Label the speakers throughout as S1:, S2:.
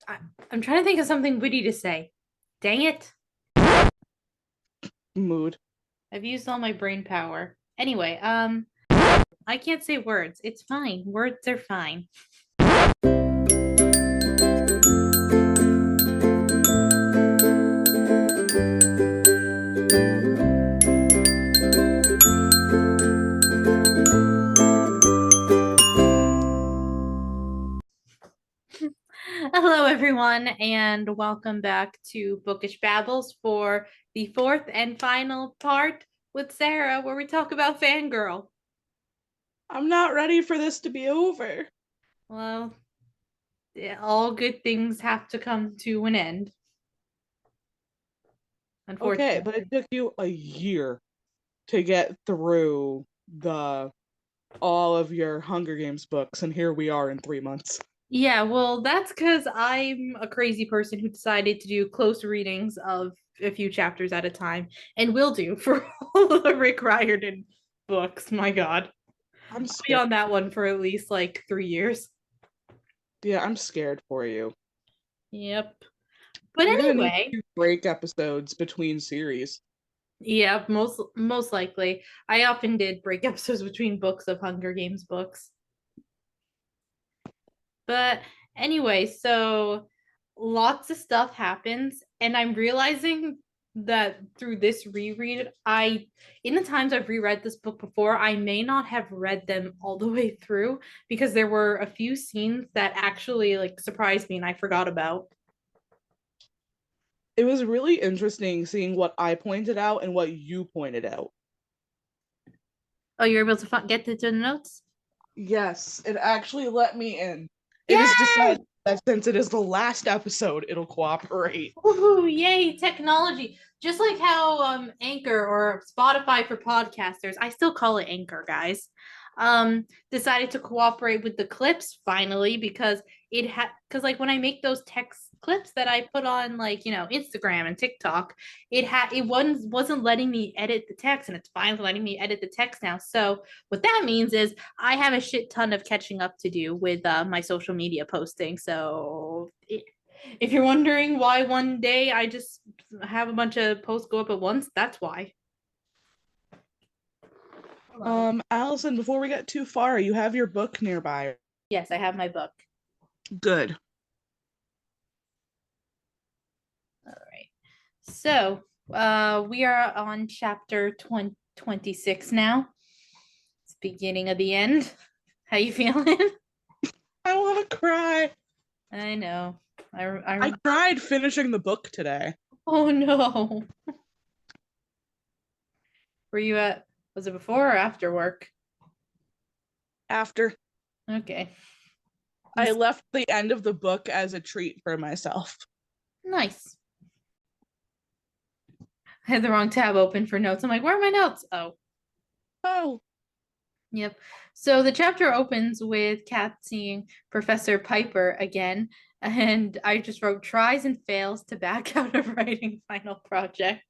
S1: I, I'm trying to think of something witty to say. Dang it.
S2: Mood.
S1: I've used all my brain power. Anyway, I can't say words. It's fine. Words are fine. Hello, everyone, and welcome back to Bookish Babbles for the fourth and final part with Sarah, where we talk about Fangirl.
S2: I'm not ready for this to be over.
S1: Well, all good things have to come to an end,
S2: Okay, but it
S1: unfortunately.
S2: took you a year to get through the all of your Hunger Games books, and here we are in 3 months.
S1: Yeah, well, that's because I'm a crazy person who decided to do close readings of a few chapters at a time, and will do for all of the Rick Riordan books. My God.
S2: I'm
S1: I'll be
S2: scared.
S1: on that one for at least like 3 years.
S2: Yeah, I'm scared for you.
S1: Yep. But
S2: You're gonna need
S1: anyway,
S2: to break episodes between series.
S1: yeah, most likely. I often did break episodes between books of Hunger Games books. But anyway, so lots of stuff happens, and I'm realizing that through this reread, in the times I've reread this book before, I may not have read them all the way through because there were a few scenes that actually like surprised me and I forgot about.
S2: It was really interesting seeing what I pointed out and what you pointed out.
S1: Oh, you're able to get to the notes?
S2: Yes, it actually let me in. It is
S1: Yay!
S2: decided that since it is the last episode, it'll cooperate.
S1: Woohoo, yay, technology. Just like how Anchor or Spotify for podcasters, I still call it Anchor, guys. Decided to cooperate with the clips finally because like when I make those text clips that I put on like, Instagram and TikTok, it wasn't letting me edit the text, and it's finally letting me edit the text now. So what that means is I have a shit ton of catching up to do with my social media posting. So if you're wondering why one day I just have a bunch of posts go up at once, that's why. Hello.
S2: Allison, before we get too far, you have your book nearby.
S1: Yes, I have my book.
S2: Good.
S1: All right. So, we are on chapter 26 now. It's beginning of the end. How you feeling?
S2: I want to cry.
S1: I know.
S2: I cried finishing the book today.
S1: Oh no. Were you at, was it before or after work?
S2: After
S1: Okay.
S2: I left the end of the book as a treat for myself.
S1: Nice. I had the wrong tab open for notes. I'm like, where are my notes? Oh,
S2: Oh,
S1: yep. So the chapter opens with Kat seeing Professor Piper again, and I just wrote tries and fails to back out of writing final project.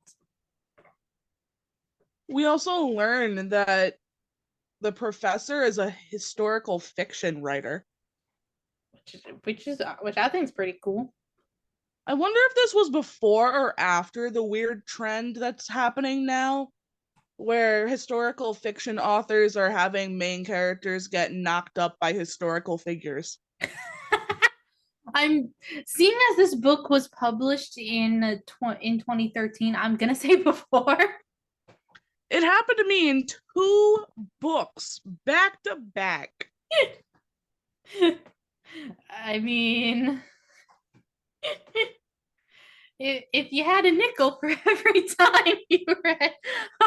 S2: we also learn that the professor is a historical fiction writer.
S1: Which I think is pretty cool.
S2: I wonder if this was before or after the weird trend that's happening now, where historical fiction authors are having main characters get knocked up by historical figures.
S1: I'm seeing as this book was published in 2013. I'm gonna say before.
S2: It happened to me in two books back to back.
S1: I mean, if you had a nickel for every time you read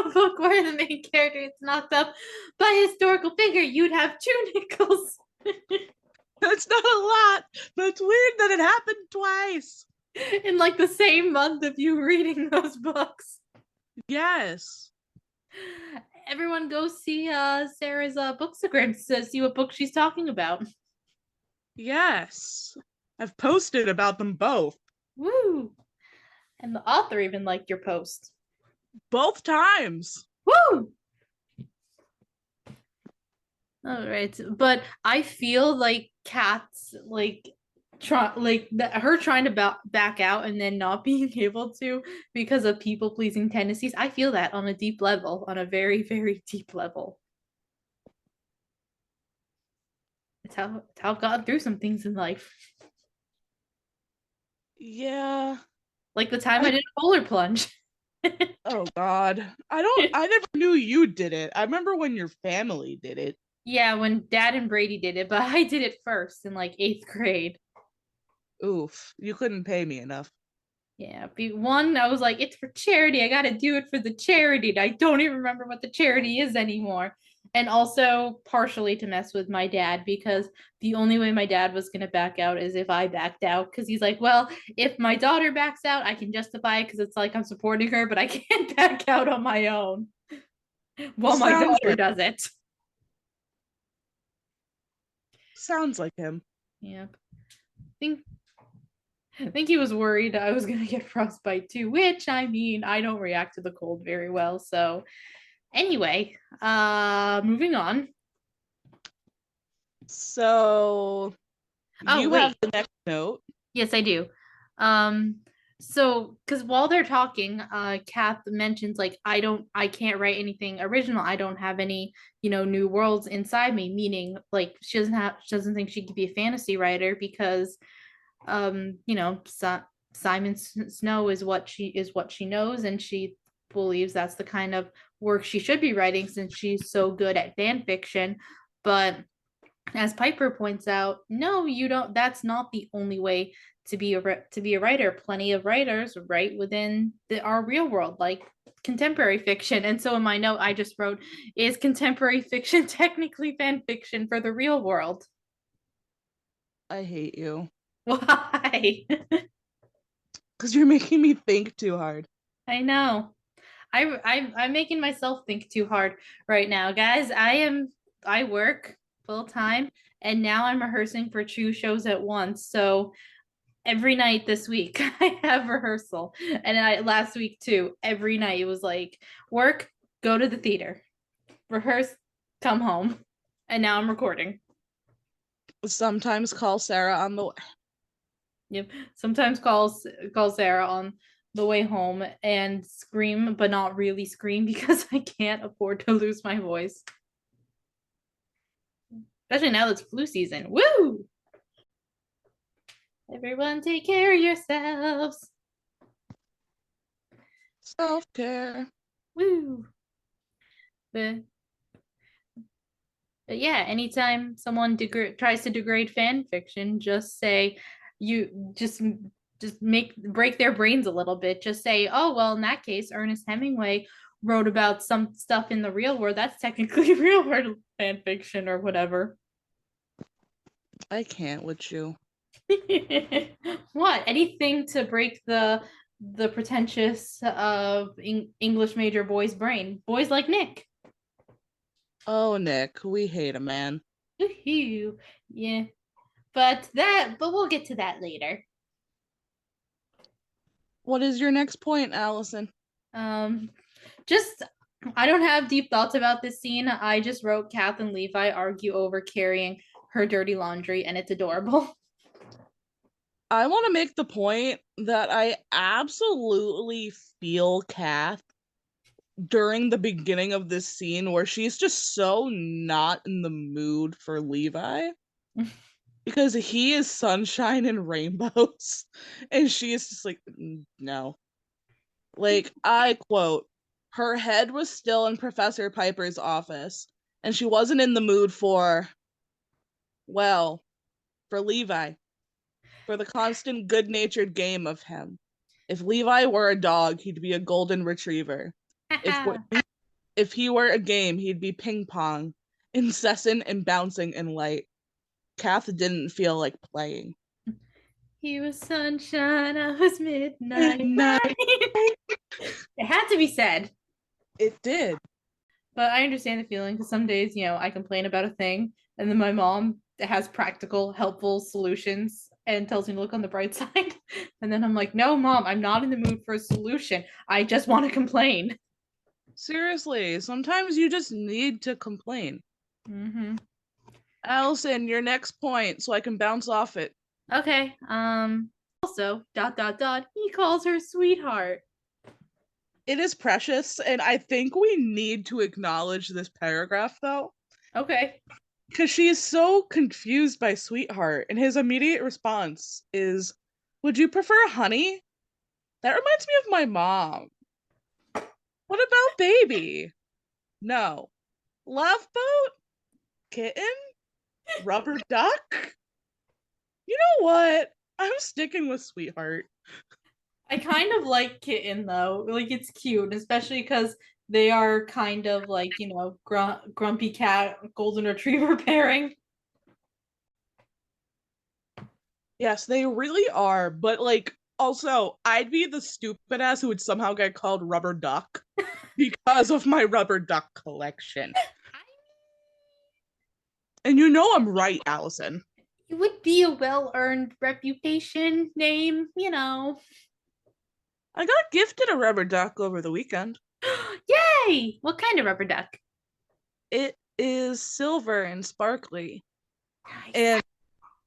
S1: a book where the main character gets knocked up by a historical figure, you'd have 2 nickels.
S2: That's not a lot, but it's weird that it happened twice.
S1: In like the same month of you reading those books.
S2: Yes.
S1: Everyone go see Sarah's bookstagram to see what book she's talking about.
S2: Yes. I've posted about them both.
S1: Woo! And the author even liked your post.
S2: Both times.
S1: Woo! All right, but I feel like Kat's like her trying to back out and then not being able to because of people pleasing tendencies. I feel that on a deep level, on a very, very deep level. It's how I've gotten through some things in life.
S2: Yeah.
S1: Like the time I did a polar plunge.
S2: Oh God. I never knew you did it. I remember when your family did it.
S1: Yeah, when Dad and Brady did it, but I did it first in like 8th grade.
S2: Oof. You couldn't pay me enough.
S1: Yeah, one, I was like, it's for charity. I got to do it for the charity. And I don't even remember what the charity is anymore. And also, partially to mess with my dad, because the only way my dad was going to back out is if I backed out. Because he's like, well, if my daughter backs out, I can justify it because it's like I'm supporting her, but I can't back out on my own while my
S2: Sounds
S1: daughter
S2: like
S1: does it.
S2: sounds like him.
S1: Yep. think I think he was worried I was gonna get frostbite too, which I mean, I don't react to the cold very well. So anyway, moving on.
S2: So
S1: Oh,
S2: you have
S1: wait.
S2: the next note.
S1: Yes, I do. Um, so because while they're talking, Kath mentions like I can't write anything original. I don't have any, new worlds inside me, meaning like she doesn't think she could be a fantasy writer because Simon Snow is what she knows, and she believes that's the kind of work she should be writing since she's so good at fan fiction. But as Piper points out, no, you don't. That's not the only way to be a writer. Plenty of writers write within our real world, like contemporary fiction. And so in my note, I just wrote, "Is contemporary fiction technically fan fiction for the real world?"
S2: I hate you.
S1: Why?
S2: Because you're making me think too hard.
S1: I know. I'm making myself think too hard right now, guys. I work full time, and now I'm rehearsing for 2 shows at once. So every night this week I have rehearsal, and last week too. Every night it was like work, go to the theater, rehearse, come home, and now I'm recording.
S2: Sometimes call Sarah on the way.
S1: Yep. Sometimes call Sarah on the way home and scream, but not really scream because I can't afford to lose my voice. Especially now it's flu season. Woo! Everyone take care of yourselves.
S2: Self-care.
S1: Woo! But, but yeah, anytime someone tries to degrade fan fiction, just say you just break their brains a little bit. Just say, oh well, in that case, Ernest Hemingway wrote about some stuff in the real world. That's technically real world fan fiction or whatever.
S2: I can't with you.
S1: What? Anything to break the pretentious English major boy's brain. Boys like Nick.
S2: Oh, Nick, we hate a man.
S1: Yeah. But we'll get to that later.
S2: What is your next point, Alyson?
S1: Um just I don't have deep thoughts about this scene. I just wrote Kath and Levi argue over carrying her dirty laundry, and it's adorable.
S2: I want to make the point that I absolutely feel Kath during the beginning of this scene where she's just so not in the mood for Levi because he is sunshine and rainbows and she is just like no. Like I quote, her head was still in Professor Piper's office and she wasn't in the mood well, for Levi, for the constant good-natured game of him. If Levi were a dog, he'd be a golden retriever. If if he were a game, he'd be ping pong, incessant and bouncing and light. Kath didn't feel like playing.
S1: He was sunshine, I was midnight.
S2: Midnight.
S1: It had to be said.
S2: It did.
S1: But I understand the feeling because some days, I complain about a thing, and then my mom has practical, helpful solutions and tells me to look on the bright side. And then I'm like, no, mom, I'm not in the mood for a solution. I just want to complain.
S2: Seriously, sometimes you just need to complain.
S1: Mm-hmm.
S2: Alyson, your next point, so I can bounce off it.
S1: Okay. Also, dot dot dot, he calls her sweetheart.
S2: It is precious, and I think we need to acknowledge this paragraph though,
S1: Okay.
S2: because she is so confused by sweetheart, and his immediate response is, "Would you prefer honey? That reminds me of my mom. What about baby? No. Love boat? Kitten? Rubber duck? You know what? I'm sticking with sweetheart."
S1: I kind of like Kitten though. Like it's cute, especially because they are kind of like, grumpy cat, golden retriever pairing.
S2: Yes, they really are. But like, also, I'd be the stupid ass who would somehow get called rubber duck because of my rubber duck collection. And you know I'm right, Alyson.
S1: It would be a well-earned reputation name.
S2: I got gifted a rubber duck over the weekend.
S1: Yay! What kind of rubber duck?
S2: It is silver and sparkly.
S1: Nice.
S2: And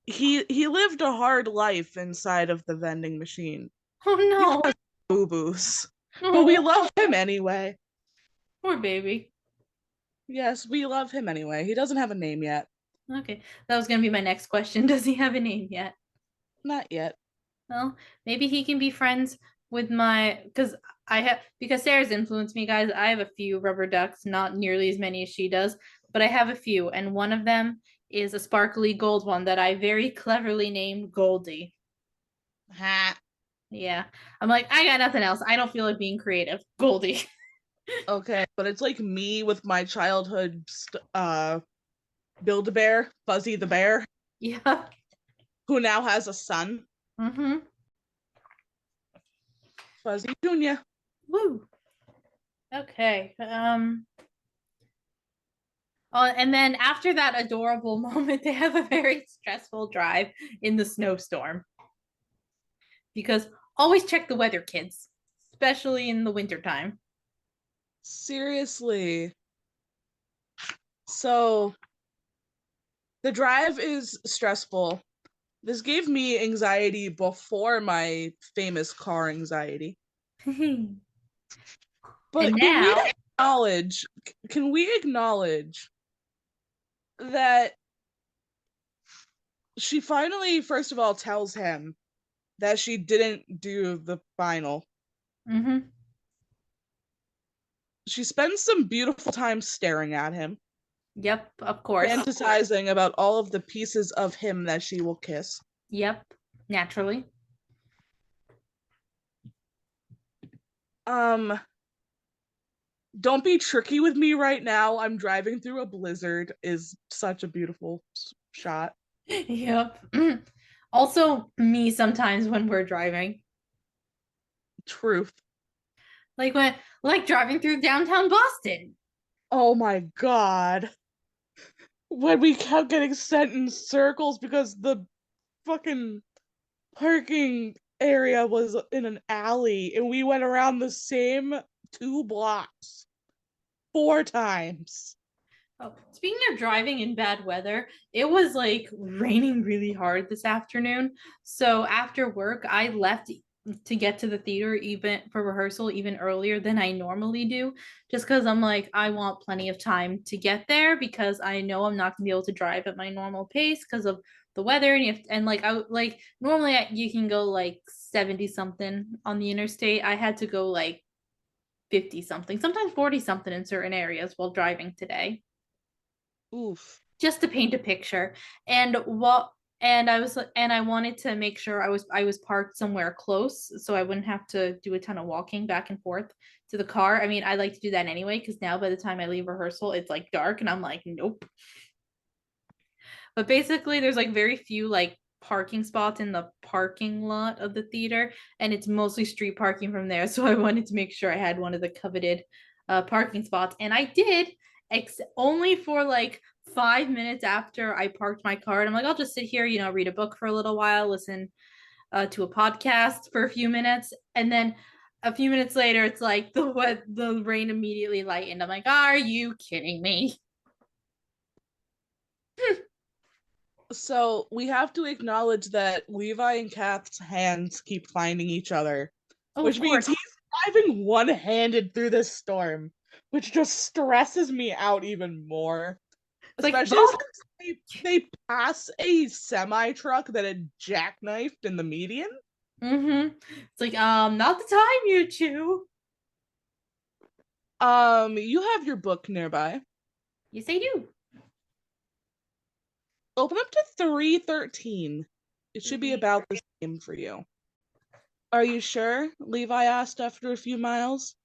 S2: he lived a hard life inside of the vending machine.
S1: Oh
S2: He
S1: no.
S2: has boo-boos. But we
S1: Oh,
S2: love him anyway.
S1: poor baby.
S2: Yes, we love him anyway. He doesn't have a name yet.
S1: Okay. That was gonna be my next question. Does he have a name yet?
S2: Not yet.
S1: Well, maybe he can be friends with my because Sarah's influenced me, guys. I have a few rubber ducks, not nearly as many as she does, but I have a few, and one of them is a sparkly gold one that I very cleverly named Goldie.
S2: Ha.
S1: Yeah. I'm like, I got nothing else. I don't feel like being creative. Goldie.
S2: Okay, but it's like me with my childhood Build-A-Bear, Fuzzy the Bear,
S1: Yeah.
S2: who now has a son,
S1: Mm-hmm.
S2: Fuzzy Jr.
S1: Woo. Okay. And then after that adorable moment, they have a very stressful drive in the snowstorm. Because always check the weather, kids, especially in the wintertime.
S2: Seriously. So the drive is stressful. This gave me anxiety before my famous car anxiety.
S1: And
S2: But
S1: now,
S2: can we acknowledge that she finally, first of all, tells him that she didn't do the final.
S1: mm-hmm.
S2: She spends some beautiful time staring at him,
S1: Yep, of course.
S2: fantasizing about all of the pieces of him that she will kiss.
S1: Yep, naturally.
S2: Um, don't be tricky with me right now. I'm driving through a blizzard is such a beautiful shot.
S1: Yep. Also, me sometimes when we're driving,
S2: Truth.
S1: like driving through downtown Boston.
S2: Oh my god. When we kept getting sent in circles because the fucking parking area was in an alley and we went around the same 2 blocks 4 times.
S1: Oh, speaking of driving in bad weather, it was like raining really hard this afternoon. So after work, I left to get to the theater even for rehearsal even earlier than I normally do, just because I'm like, I want plenty of time to get there because I know I'm not gonna be able to drive at my normal pace because of the weather and like I like normally you can go like 70 something on the interstate. I had to go like 50 something, sometimes 40 something in certain areas while driving today
S2: Oof.
S1: just to paint a picture. And I wanted to make sure I was parked somewhere close so I wouldn't have to do a ton of walking back and forth to the car. I mean, I like to do that anyway because now by the time I leave rehearsal it's like dark and I'm like nope. But basically there's like very few like parking spots in the parking lot of the theater and it's mostly street parking from there, so I wanted to make sure I had one of the coveted parking spots, and I did, only for like 5 minutes after I parked my car. And I'm like, I'll just sit here, read a book for a little while, listen to a podcast for a few minutes, and then a few minutes later, it's like the rain immediately lightened. I'm like, are you kidding me?
S2: So we have to acknowledge that Levi and Kath's hands keep finding each other,
S1: Oh, of
S2: which means
S1: course.
S2: he's driving one-handed through this storm, which just stresses me out even more.
S1: It's like,
S2: Especially
S1: Bob.
S2: since they pass a semi truck that had jackknifed in the median.
S1: Mm-hmm. It's like, not the time, you two.
S2: You have your book nearby.
S1: Yes, I do.
S2: Open up to 313. It should be
S1: Three.
S2: about the same for you. Are you sure? Levi asked after a few miles.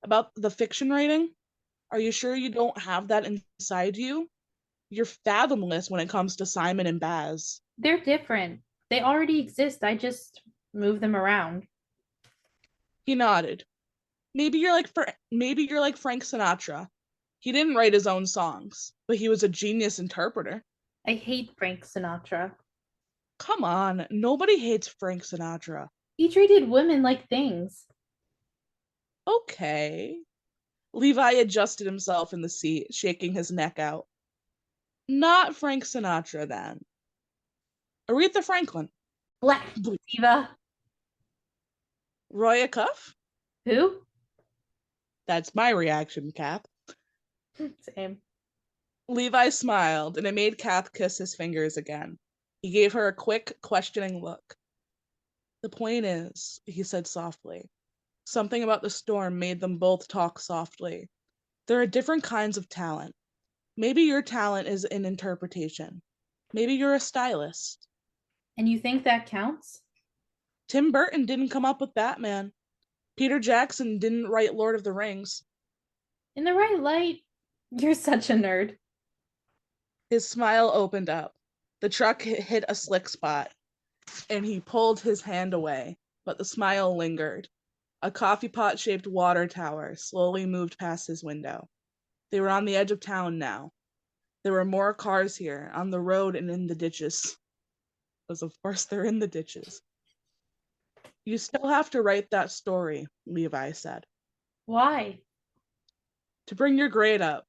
S2: About the fiction writing? Are you sure you don't have that inside you? You're fathomless when it comes to Simon and Baz.
S1: They're different. They already exist. I just move them around.
S2: He nodded. Maybe you're like Frank Sinatra. He didn't write his own songs, but he was a genius interpreter.
S1: I hate Frank Sinatra.
S2: Come on, nobody hates Frank Sinatra.
S1: He treated women like things.
S2: Okay. Levi adjusted himself in the seat, shaking his neck out. Not Frank Sinatra, then. Aretha Franklin.
S1: Black diva.
S2: Roy Acuff?
S1: Who?
S2: That's my reaction, Kath.
S1: Same.
S2: Levi smiled, and it made Kath kiss his fingers again. He gave her a quick, questioning look. The point is, he said softly. Something about the storm made them both talk softly. There are different kinds of talent. Maybe your talent is in interpretation. Maybe you're a stylist.
S1: And you think that counts?
S2: Tim Burton didn't come up with Batman. Peter Jackson didn't write Lord of the Rings.
S1: In the right light, you're such a nerd.
S2: His smile opened up. The truck hit a slick spot, and he pulled his hand away, but the smile lingered. A coffee pot shaped water tower slowly moved past his window. They were on the edge of town now. There were more cars here, on the road and in the ditches. Because, of course, they're in the ditches. You still have to write that story, Levi said.
S1: Why?
S2: To bring your grade up.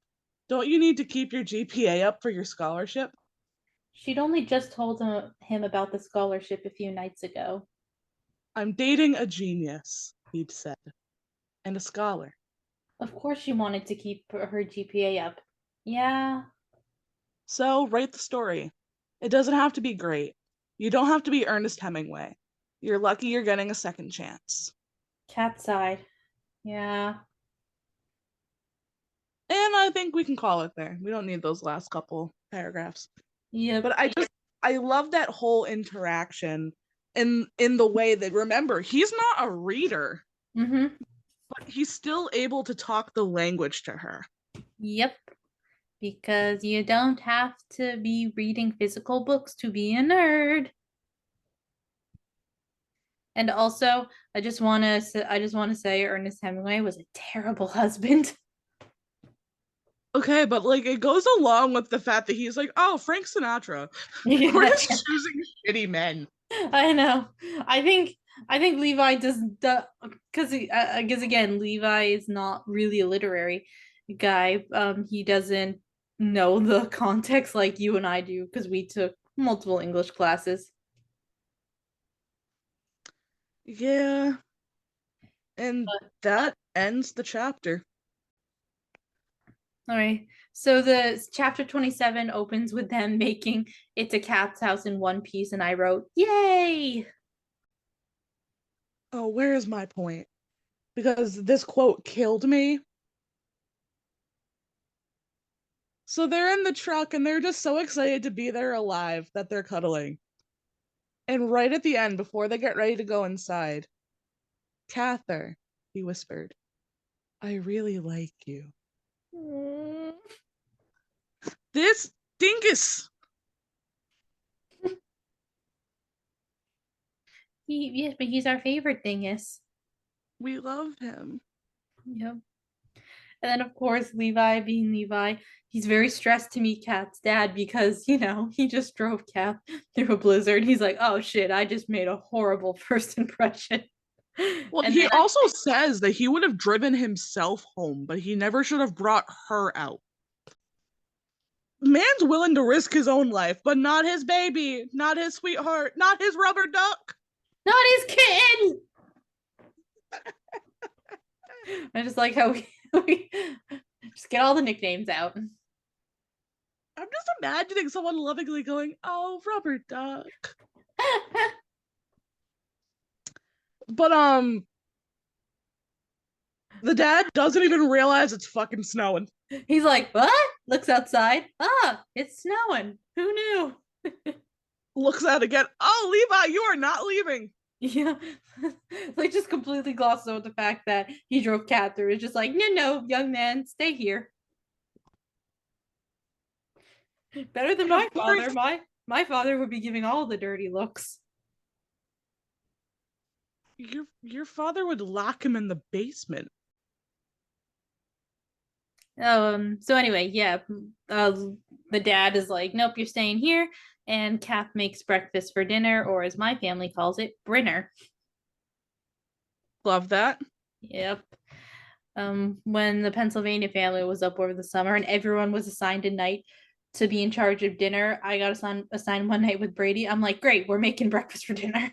S2: Don't you need to keep your GPA up for your scholarship?
S1: She'd only just told him about the scholarship a few nights ago.
S2: I'm dating a genius, he'd said, and a scholar.
S1: Of course, she wanted to keep her GPA up. Yeah.
S2: So write the story. It doesn't have to be great. You don't have to be Ernest Hemingway. You're lucky you're getting a second chance.
S1: Cat side. Yeah.
S2: And I think we can call it there. We don't need those last couple paragraphs.
S1: Yep.
S2: But I love that whole interaction in the way that, remember, he's not a reader.
S1: Mm-hmm.
S2: But he's still able to talk the language to her.
S1: Yep. Because you don't have to be reading physical books to be a nerd. And also, I just want to say Ernest Hemingway was a terrible husband.
S2: Okay, but like it goes along with the fact that he's like, oh, Frank Sinatra.
S1: Yeah.
S2: We're just choosing shitty men.
S1: I know. I think Levi does the because I guess again Levi is not really a literary guy. He doesn't know the context like you and I do because we took multiple English classes.
S2: Yeah, and
S1: But,
S2: that ends the chapter.
S1: all right. So the chapter 27 opens with them making it to Cat's house in one piece, and I wrote, "Yay!"
S2: Oh, where is my point? Because this quote killed me. So they're in the truck and they're just so excited to be there alive that they're cuddling. And right at the end, before they get ready to go inside, Cather, he whispered, I really like you.
S1: Mm.
S2: This dingus.
S1: Yes, but he's our favorite dingus.
S2: We love him.
S1: Yep. And then, of course, Levi being Levi, he's very stressed to meet Kat's dad because, he just drove Kat through a blizzard. He's like, oh shit, I just made a horrible first impression.
S2: Well,
S1: And
S2: he
S1: then,
S2: also says that he would have driven himself home, but he never should have brought her out. man's willing to risk his own life, but not his baby, not his sweetheart, not his rubber duck.
S1: Not his kitten. I just like how we just get all the nicknames out.
S2: I'm just imagining someone lovingly going, "Oh, rubber duck." But the dad doesn't even realize it's fucking snowing.
S1: He's like, what? Looks outside. Ah, it's snowing. Who knew?
S2: Looks out again. Oh, Levi, you are not leaving.
S1: Yeah. Like just completely glosses over the fact that he drove Cat through. It's just like, no, young man, stay here. Better than my father. My father would be giving all the dirty looks.
S2: Your father would lock him in the basement.
S1: So anyway, yeah. The dad is like, nope, you're staying here. And Kath makes breakfast for dinner, or as my family calls it, Brinner.
S2: Love that.
S1: Yep. When the Pennsylvania family was up over the summer and everyone was assigned a night to be in charge of dinner, I got assigned one night with Brady. I'm like, great, we're making breakfast for dinner.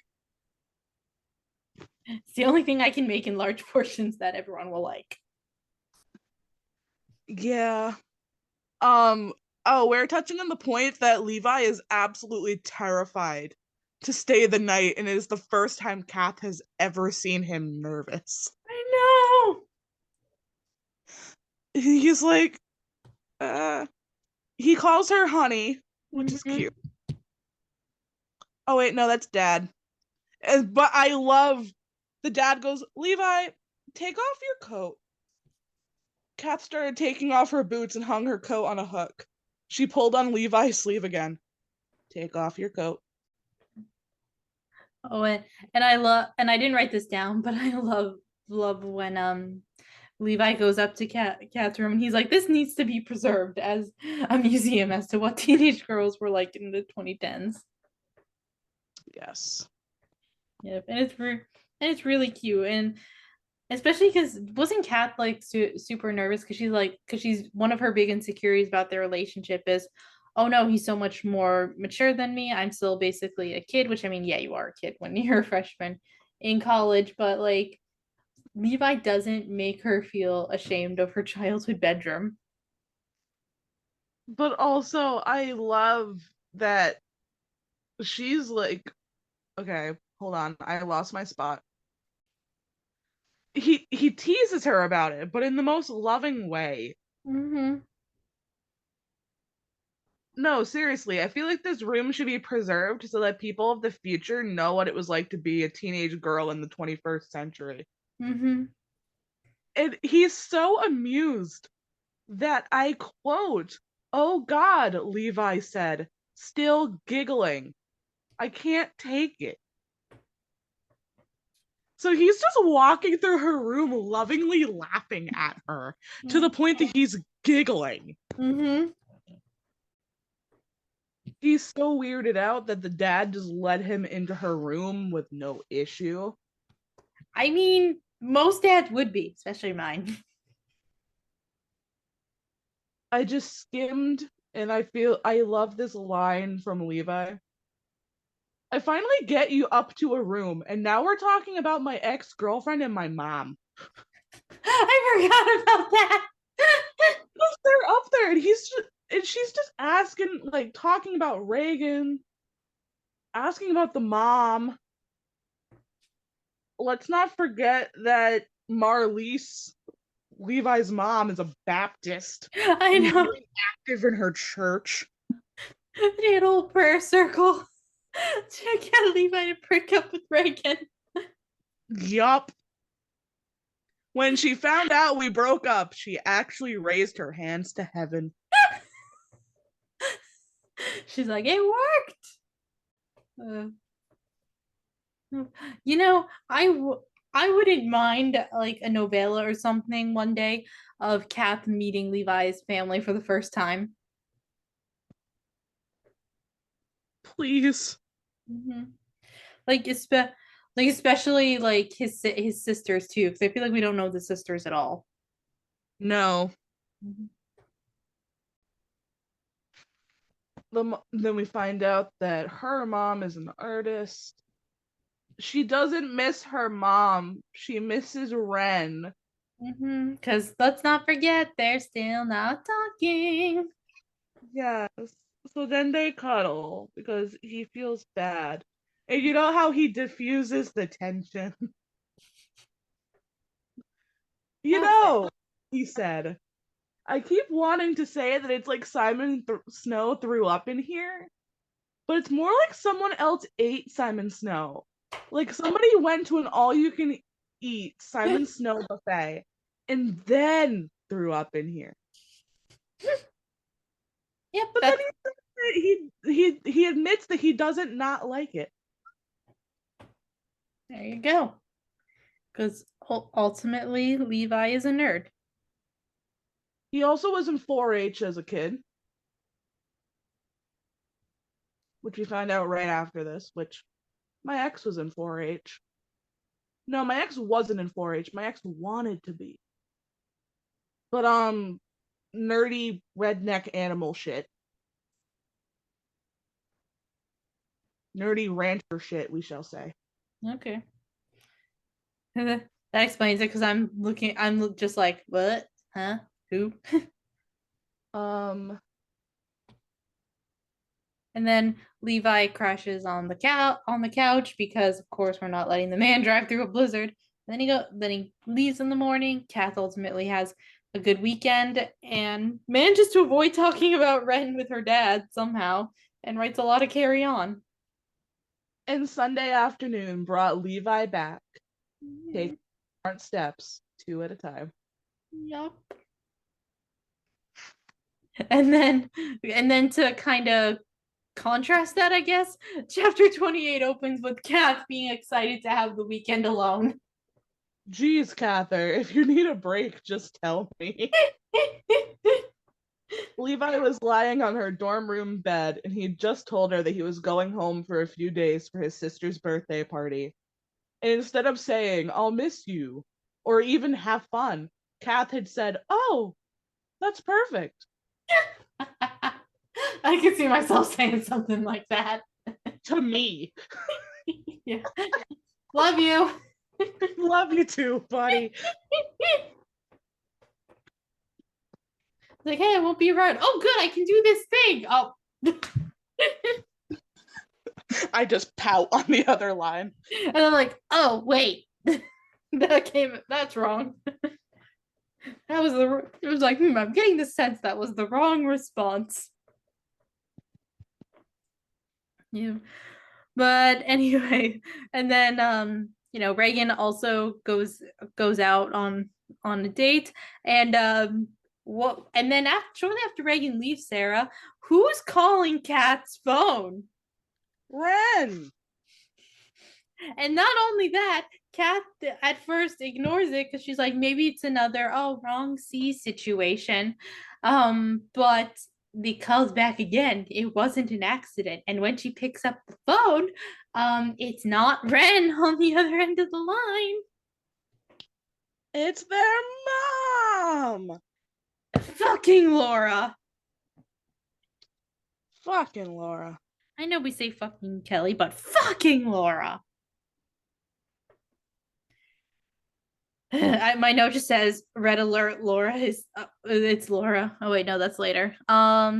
S1: It's the only thing I can make in large portions that everyone will like.
S2: Yeah. We're touching on the point that Levi is absolutely terrified to stay the night, and it is the first time Kath has ever seen him nervous.
S1: I know.
S2: He's like, he calls her honey, which is cute. Oh wait, no, that's dad. But I love the dad goes, Levi, take off your coat. Kath started taking off her boots and hung her coat on a hook. She pulled on Levi's sleeve again. Take off your coat.
S1: Oh, and I didn't write this down, but I love when Levi goes up to Kat's room and he's like, this needs to be preserved as a museum as to what teenage girls were like in the 2010s.
S2: Yes.
S1: Yep, and it's really cute, and especially because wasn't Kat like super nervous because she's one of her big insecurities about their relationship is, oh no, he's so much more mature than me. I'm still basically a kid, which I mean, yeah, you are a kid when you're a freshman in college, but like Levi doesn't make her feel ashamed of her childhood bedroom.
S2: But also, I love that she's like, okay, hold on, I lost my spot. He teases her about it, but in the most loving way.
S1: Mm-hmm.
S2: No, seriously, I feel like this room should be preserved so that people of the future know what it was like to be a teenage girl in the 21st century.
S1: Mm-hmm.
S2: And he's so amused that I quote, "Oh God," Levi said, still giggling. I can't take it. So he's just walking through her room lovingly laughing at her to the point that he's giggling.
S1: Mm-hmm.
S2: He's so weirded out that the dad just let him into her room with no issue.
S1: I mean, most dads would be, especially mine.
S2: I just skimmed and I love this line from Levi. I finally get you up to a room, and now we're talking about my ex-girlfriend and my mom.
S1: I forgot about that.
S2: They're up there, and she's just asking, like, talking about Reagan, asking about the mom. Let's not forget that Marlise, Levi's mom, is a Baptist.
S1: I know.
S2: Very active in her church.
S1: They had a whole prayer circle to get Levi to break up with Reagan.
S2: Yup. When she found out we broke up, she actually raised her hands to heaven.
S1: She's like, it worked. You know, I wouldn't mind like a novella or something one day of Kath meeting Levi's family for the first time.
S2: Please.
S1: Mm-hmm. Like, especially like his sisters too, because I feel like we don't know the sisters at all.
S2: No.
S1: Mm-hmm.
S2: then we find out that her mom is an artist. She doesn't miss her mom. She misses Ren.
S1: Because let's not forget, they're still not talking.
S2: Yes. So then they cuddle because he feels bad. And you know how he diffuses the tension? You
S1: How's it?
S2: know, he said, I keep wanting to say that it's like Snow threw up in here, but it's more like someone else ate Simon Snow. Like somebody went to an all you can eat Simon Snow buffet and then threw up in here.
S1: Yep,
S2: But then
S1: that's
S2: he admits that he doesn't not like it.
S1: there you go. Because ultimately, Levi is a nerd.
S2: He also was in 4-H as a kid, which we find out right after this, which my ex was in 4-H. No, my ex wasn't in 4-H. My ex wanted to be. But nerdy redneck animal shit. Nerdy rancher shit, we shall say.
S1: Okay. That explains it because I'm just like, what? Huh? Who?
S2: Um
S1: And then Levi crashes on the couch because of course we're not letting the man drive through a blizzard. And then he leaves in the morning. Kath ultimately has a good weekend and manages to avoid talking about Ren with her dad somehow and writes a lot of Carry On.
S2: and Sunday afternoon brought Levi back. Take smart steps, 2 at a time.
S1: Yup. And then to kind of contrast that, I guess, chapter 28 opens with Kath being excited to have the weekend alone.
S2: Geez, Cather, if you need a break, just tell me. Levi was lying on her dorm room bed, and he'd just told her that he was going home for a few days for his sister's birthday party. And instead of saying, I'll miss you, or even have fun, Kath had said, Oh, that's perfect.
S1: I could see myself saying something like that.
S2: To me.
S1: Yeah. Love you.
S2: Love you too, buddy.
S1: Like, hey, I won't be around. Oh, good, I can do this thing. Oh.
S2: I just pout on the other line.
S1: And I'm like, oh, wait. That's wrong. It was like, I'm getting the sense that was the wrong response. Yeah. But anyway, and then Reagan also goes out on a date and then shortly after Reagan leaves Sarah, who's calling Kat's phone?
S2: Ren!
S1: And not only that, Kat at first ignores it because she's like, maybe it's another wrong C situation. But the call's back again. It wasn't an accident. And when she picks up the phone, it's not Ren on the other end of the line.
S2: It's their mom!
S1: Fucking Laura.
S2: Fucking Laura.
S1: I know we say fucking Kelly, but fucking Laura. My note just says red alert. Laura is it's Laura. Oh wait, no, that's later. Yeah,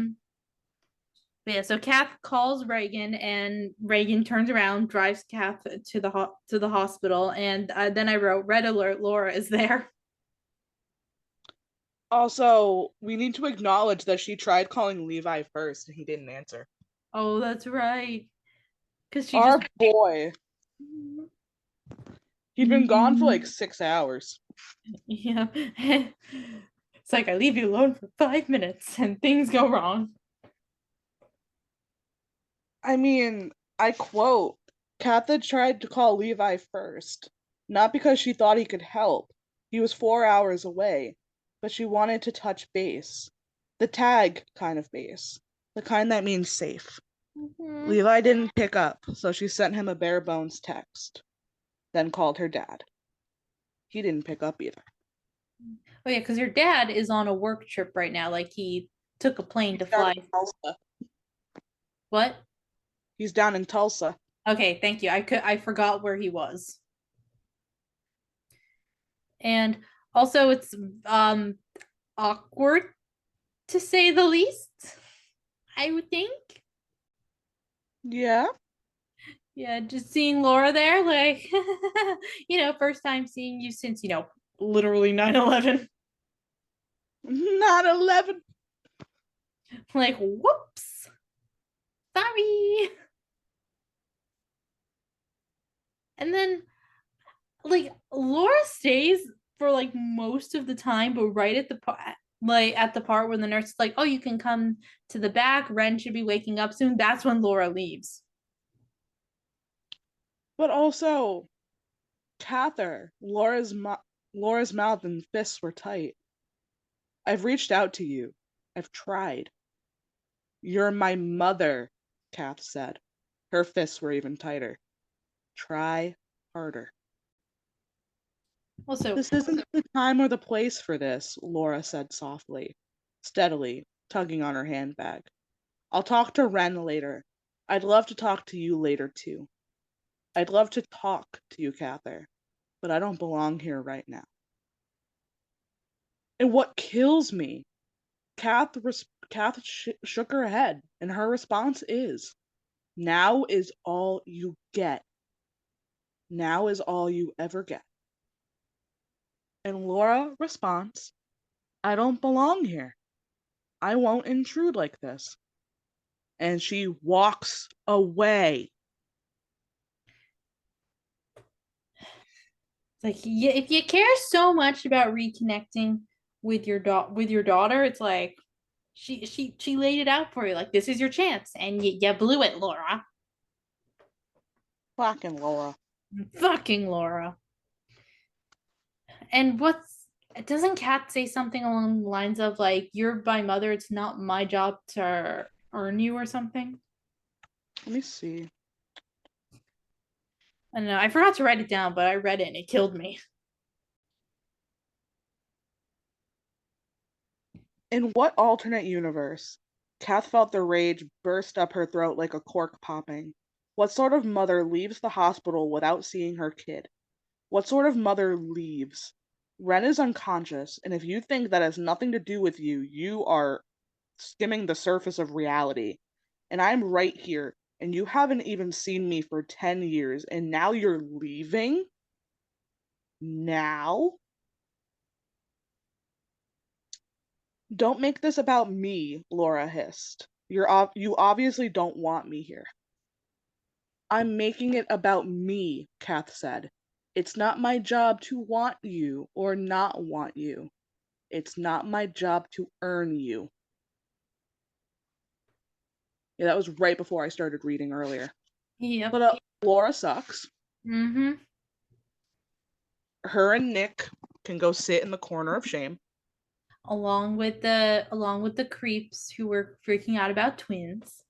S1: so Kath calls Reagan, and Reagan turns around, drives Kath to the hospital, and then I wrote red alert. Laura is there.
S2: Also, we need to acknowledge that she tried calling Levi first and he didn't answer.
S1: Oh, that's right. Because she
S2: Our
S1: just
S2: boy. He'd been gone for like 6 hours.
S1: yeah. It's like I leave you alone for 5 minutes and things go wrong.
S2: I mean, I quote, Katha tried to call Levi first, not because she thought he could help. He was 4 hours away, but she wanted to touch base. The tag kind of base. The kind that means safe.
S1: Mm-hmm.
S2: Levi didn't pick up, so she sent him a bare bones text, then called her dad. He didn't pick up either.
S1: Oh yeah, because your dad is on a work trip right now. Like he took a plane to fly. What?
S2: He's down in Tulsa.
S1: Okay, thank you. I forgot where he was. And also it's um awkward to say the least, I would think.
S2: Yeah.
S1: Yeah, just seeing Laura there, like, first time seeing you since, literally 9/11.
S2: Not 11.
S1: Like, whoops, sorry. And then, like, Laura stays for like most of the time, but right at the part, like at the part when the nurse is like, "Oh, you can come to the back. Ren should be waking up soon." That's when Laura leaves.
S2: But also, Cather, Laura's mouth and fists were tight. I've reached out to you. I've tried. You're my mother, Kath said. Her fists were even tighter. Try harder.
S1: Also,
S2: This isn't the time or the place for this, Laura said softly, steadily, tugging on her handbag. I'll talk to Ren later. I'd love to talk to you later, too. I'd love to talk to you, Cather, but I don't belong here right now. And what kills me, Kath shook her head, and her response is, now is all you get. Now is all you ever get. And Laura responds, I don't belong here. I won't intrude like this. And she walks away.
S1: it's like, yeah, if you care so much about reconnecting with your daughter, it's like she laid it out for you. Like, this is your chance, and you blew it, Laura.
S2: Fucking Laura.
S1: Fucking Laura. And what's doesn't Kat say something along the lines of like, "You're my mother. It's not my job to earn you," or something?
S2: Let me see.
S1: I don't know. I forgot to write it down, but I read it and it killed me.
S2: In what alternate universe? Kath felt the rage burst up her throat like a cork popping. What sort of mother leaves the hospital without seeing her kid? What sort of mother leaves? Ren is unconscious, and if you think that has nothing to do with you, you are skimming the surface of reality. And I'm right here, and you haven't even seen me for 10 years, and now you're leaving? Now? Don't make this about me, Laura hissed. You obviously don't want me here. I'm making it about me, Kath said. It's not my job to want you or not want you. It's not my job to earn you. Yeah, that was right before I started reading earlier.
S1: Yep.
S2: But Laura sucks.
S1: Mm-hmm.
S2: Her and Nick can go sit in the corner of shame.
S1: Along with the creeps who were freaking out about twins.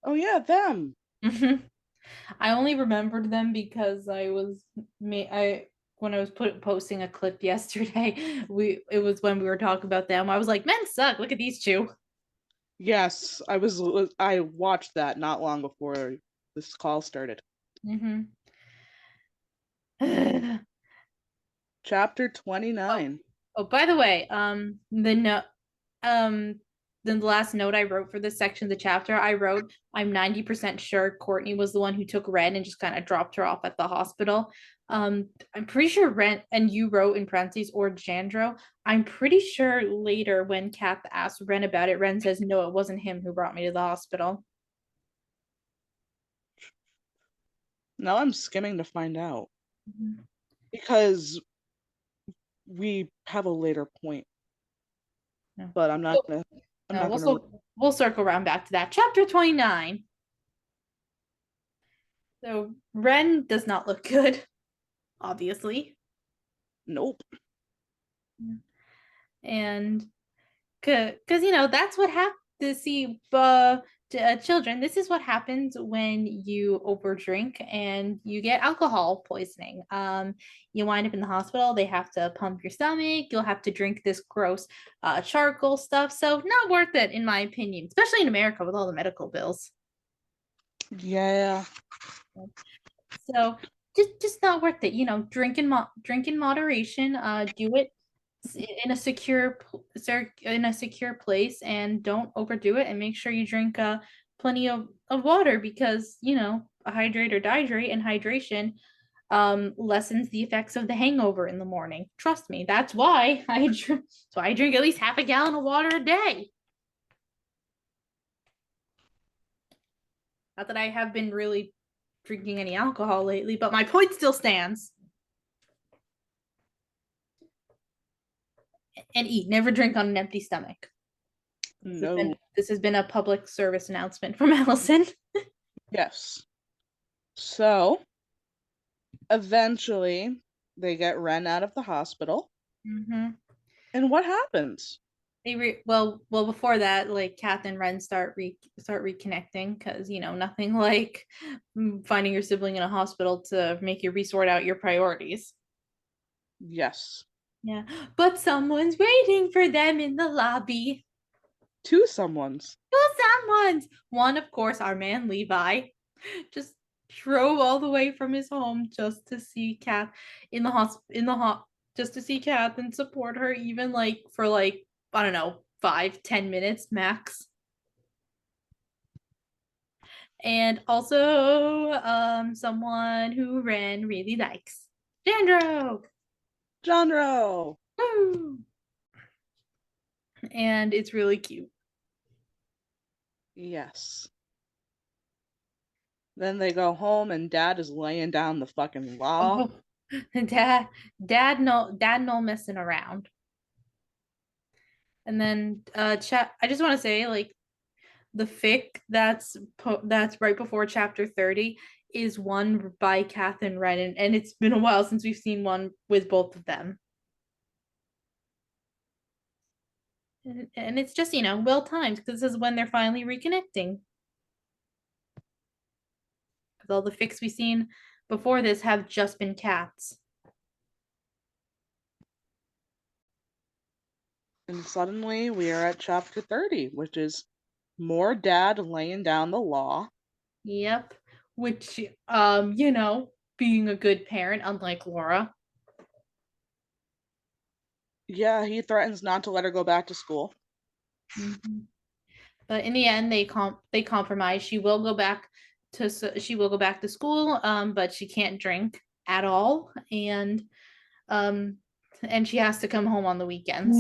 S2: Oh yeah, them.
S1: Mm-hmm. I only remembered them because I when I was posting a clip yesterday, it was when we were talking about them. I was like, men suck. Look at these two.
S2: Yes, I watched that not long before this call started.
S1: Mm-hmm.
S2: Chapter
S1: Oh,
S2: 29.
S1: oh, by the way, um, the last note I wrote for this section of the chapter, I wrote, I'm 90% sure Courtney was the one who took Ren and just kind of dropped her off at the hospital. I'm pretty sure Ren, and you wrote in parentheses, or Jandro. I'm pretty sure later when Kath asked Ren about it, Ren says, no, it wasn't him who brought me to the hospital.
S2: Now I'm skimming to find out.
S1: Mm-hmm.
S2: Because we have a later point.
S1: No.
S2: But I'm not gonna I'm
S1: No,
S2: not gonna
S1: we'll circle around back to that. Chapter 29. So Ren does not look good, obviously.
S2: Nope.
S1: And because that's what happens to see children. This is what happens when you overdrink and you get alcohol poisoning. You wind up in the hospital. They have to pump your stomach. You'll have to drink this gross charcoal stuff. So not worth it, in my opinion, especially in America with all the medical bills.
S2: Yeah.
S1: So just not worth it. Drink in moderation. Do it in a in a secure place, and don't overdo it. And make sure you drink plenty of water, because hydrate or dehydrate, and hydration lessens the effects of the hangover in the morning. Trust me, that's why I drink at least half a gallon of water a day. Not that I have been really drinking any alcohol lately, but my point still stands. And eat. Never drink on an empty stomach.
S2: No.
S1: This has been a public service announcement from Alyson.
S2: Yes. So eventually they get Ren out of the hospital.
S1: Mm-hmm.
S2: And what happens?
S1: Well, before that, like Kath and Ren start reconnecting, because nothing like finding your sibling in a hospital to make you resort out your priorities.
S2: Yes.
S1: Yeah, but someone's waiting for them in the lobby.
S2: Two someones.
S1: One, of course, our man Levi, just drove all the way from his home just to see Kath just to see Kath and support her, even like for like, I don't know, 5-10 minutes max. And also someone who Ren really likes, Jandro.
S2: Jandro.
S1: Woo! And it's really cute.
S2: Yes. Then they go home and Dad is laying down the fucking law.
S1: Oh, dad no messing around. And then chat I just want to say, like, the fic that's right before chapter 30 is one by Kath and Ren, and it's been a while since we've seen one with both of them. And it's just, well timed, because this is when they're finally reconnecting. Because all the fics we've seen before this have just been cats.
S2: And suddenly we are at chapter 30, which is more Dad laying down the law.
S1: Yep. Which, being a good parent, unlike Laura.
S2: Yeah, he threatens not to let her go back to school.
S1: Mm-hmm. But in the end, they compromise. She will go back to school, but she can't drink at all, um, and she has to come home on the weekends.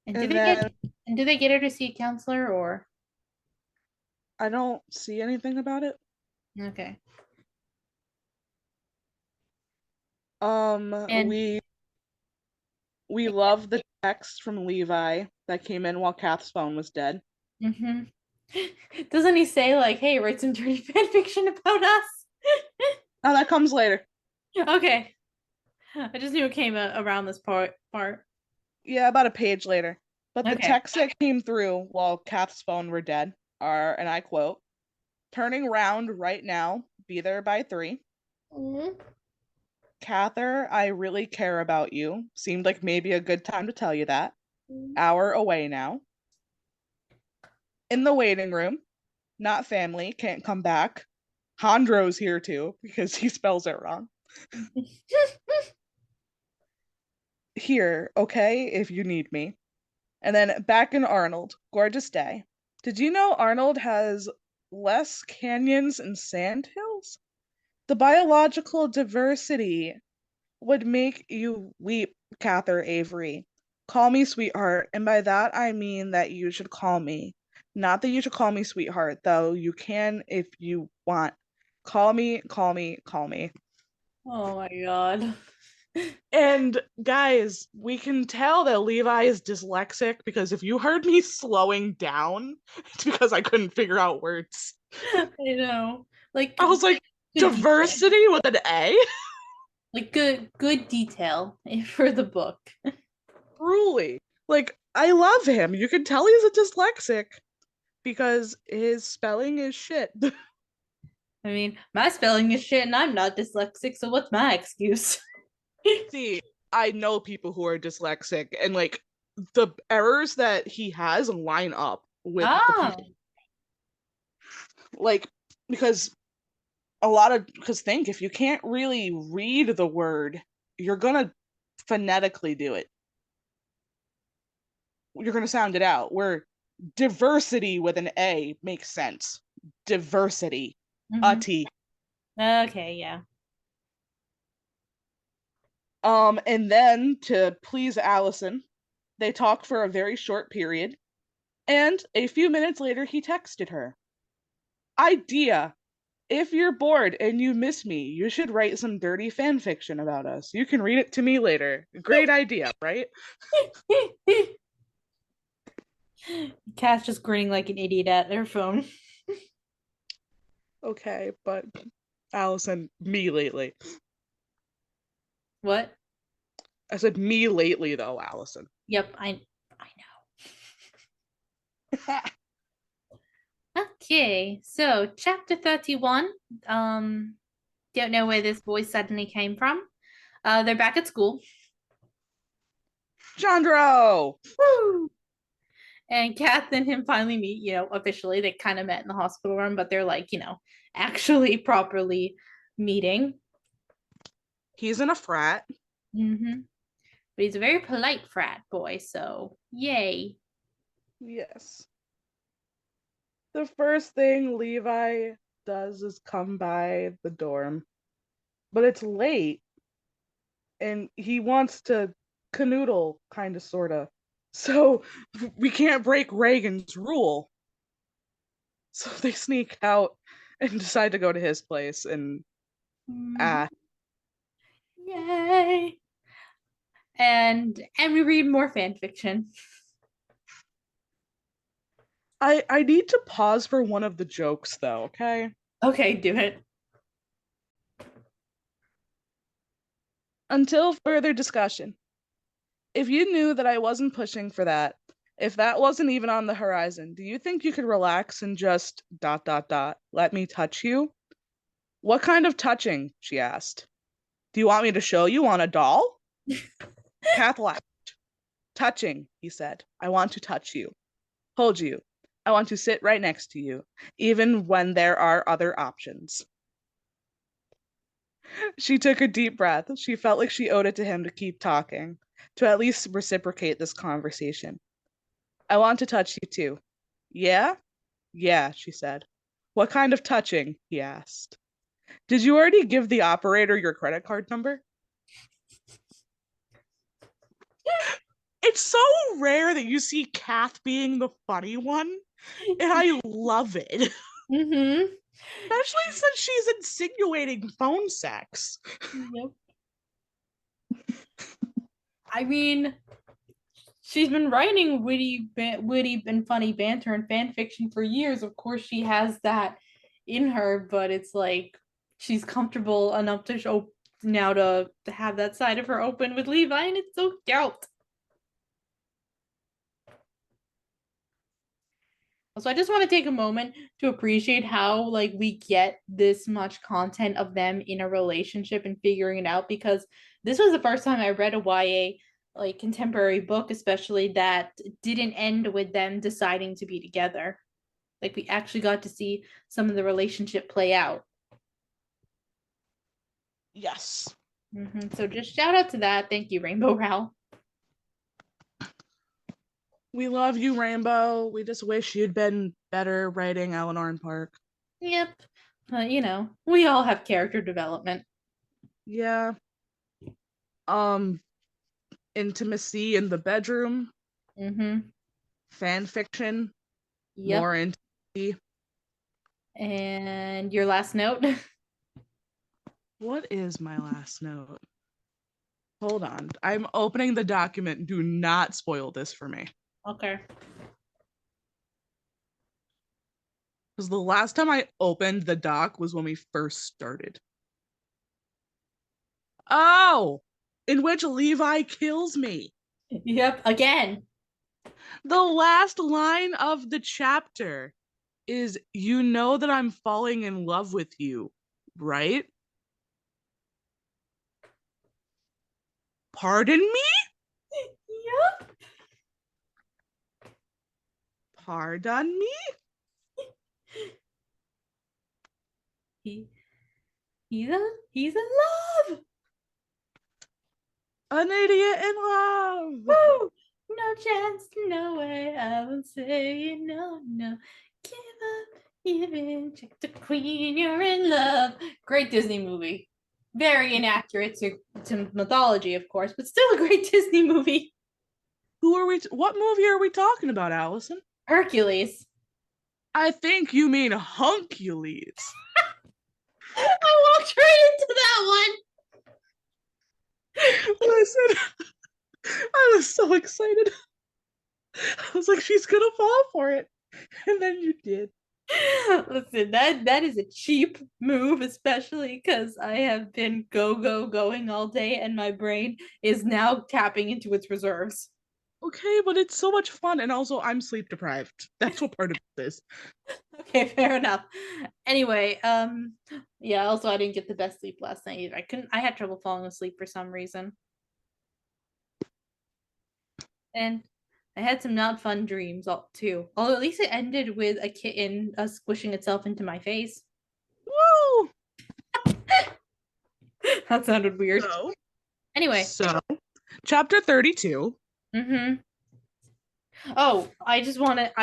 S1: And
S2: And then
S1: do they get her to see a counselor, or
S2: I don't see anything about it.
S1: okay? And
S2: we love the text from Levi that came in while Kath's phone was dead.
S1: mm-hmm. Doesn't he say, like, "Hey, write some dirty fan fiction about us"?
S2: Oh, that comes later.
S1: Okay, I just knew it came around this part.
S2: Yeah, about a page later. But the
S1: Okay.
S2: texts that came through while Kath's phone were dead are, and I quote, "Turning round right now, be there by 3.
S1: Mm-hmm.
S2: Cather, I really care about you. Seemed like maybe a good time to tell you that. Hour away now. In the waiting room. Not family, can't come back. Hondro's here too, because he spells it wrong. Here, okay, if you need me." And then back in Arnold, gorgeous day. Did you know Arnold has less canyons and sandhills? The biological diversity would make you weep, Cather Avery. Call me sweetheart, and by that I mean that you should call me. Not that you should call me sweetheart, though you can if you want. Call me, call me, call me.
S1: Oh my god.
S2: And guys, we can tell that Levi is dyslexic because if you heard me slowing down, it's because I couldn't figure out words.
S1: I know. Like,
S2: I was like,
S1: good
S2: diversity
S1: detail.
S2: with an A?
S1: Like, good detail for the book.
S2: Truly. Like, I love him. You can tell he's a dyslexic because his spelling is shit.
S1: I mean, my spelling is shit and I'm not dyslexic, so what's my excuse?
S2: See, I know people who are dyslexic, and like the errors that he has line up with the
S1: Oh,
S2: people. Like, because think if you can't really read the word, you're gonna phonetically do it. You're gonna sound it out. Where diversity with an A makes sense. Diversity. A
S1: Mhm.
S2: T.
S1: Okay, yeah.
S2: And then to please Alyson, they talked for a very short period, and a few minutes later he texted her. Idea. If you're bored and you miss me, you should write some dirty fan fiction about us. You can read it to me later. Great idea, right?
S1: Cat's just grinning like an idiot at their phone.
S2: Okay, but Alyson, me lately.
S1: What?
S2: I said me lately though, Alyson.
S1: Yep, I know. Okay, so chapter 31. Don't know where this voice suddenly came from. They're back at school.
S2: Chandro!
S1: Woo! And Kath and him finally meet, officially. They kind of met in the hospital room, but they're like, actually properly meeting.
S2: He's in a frat.
S1: Mm-hmm. But he's a very polite frat boy, so yay.
S2: Yes. The first thing Levi does is come by the dorm, but it's late and he wants to canoodle, kind of, sort of. So we can't break Reagan's rule. So they sneak out and decide to go to his place and
S1: Mhm. Yay. And we read more fan fiction.
S2: I need to pause for one of the jokes though, okay?
S1: Okay, do it.
S2: Until further discussion. If you knew that I wasn't pushing for that, if that wasn't even on the horizon, do you think you could relax and just ... let me touch you? What kind of touching? She asked. Do you want me to show you on a doll? Kath laughed. Touching, he said. I want to touch you. Hold you. I want to sit right next to you, even when there are other options. She took a deep breath. She felt like she owed it to him to keep talking, to at least reciprocate this conversation. I want to touch you too. Yeah? Yeah, she said. What kind of touching? He asked. Did you already give the operator your credit card number? It's so rare that you see Kath being the funny one, and I love it.
S1: Mm-hmm.
S2: Especially since she's insinuating phone sex.
S1: Yep. I mean, she's been writing witty and funny banter and fan fiction for years. Of course, she has that in her, but it's like she's comfortable enough to show now to have that side of her open with Levi, and it's so cute. So I just want to take a moment to appreciate how like we get this much content of them in a relationship and figuring it out, because this was the first time I read a YA like contemporary book, especially that didn't end with them deciding to be together. Like we actually got to see some of the relationship play out.
S2: Yes.
S1: So just shout out to that. Thank you, Rainbow Rowell.
S2: We love you, Rainbow. We just wish you'd been better writing Eleanor and Park.
S1: Yep. We all have character development.
S2: Yeah. Um, intimacy in the bedroom,
S1: Mm-hmm.
S2: fan fiction, more
S1: Yep.
S2: intimacy.
S1: And your last note?
S2: What is my last note? Hold on. I'm opening the document. Do not spoil this for me.
S1: Okay.
S2: Because the last time I opened the doc was when we first started. Oh, in which Levi kills me.
S1: Yep, again.
S2: The last line of the chapter is, you know that I'm falling in love with you, right? Pardon me?
S1: Yep.
S2: Pardon me?
S1: He he's in love.
S2: An idiot in love.
S1: Woo! No chance, no way. I won't say no, no. Give up, even check the queen. You're in love. Great Disney movie. Very inaccurate to mythology, of course, but still a great Disney movie.
S2: What movie are we talking about, Alyson?
S1: Hercules.
S2: I think you mean Huncules.
S1: I walked right into that
S2: Listen, I was so excited. I was like, she's gonna fall for it. And then you did.
S1: one. Listen, that is a cheap move, especially because I have been going all day, and my brain is now tapping into its reserves.
S2: Okay, but it's so much fun, and also I'm sleep deprived. That's what part of this.
S1: Okay, fair enough. Anyway, yeah, also I didn't get the best sleep last night either. I had trouble falling asleep for some reason. And I had some not fun dreams too. Although at least it ended with a kitten squishing itself into my face.
S2: Woo!
S1: That sounded weird. Anyway.
S2: So chapter 32.
S1: Mm-hmm. Oh, I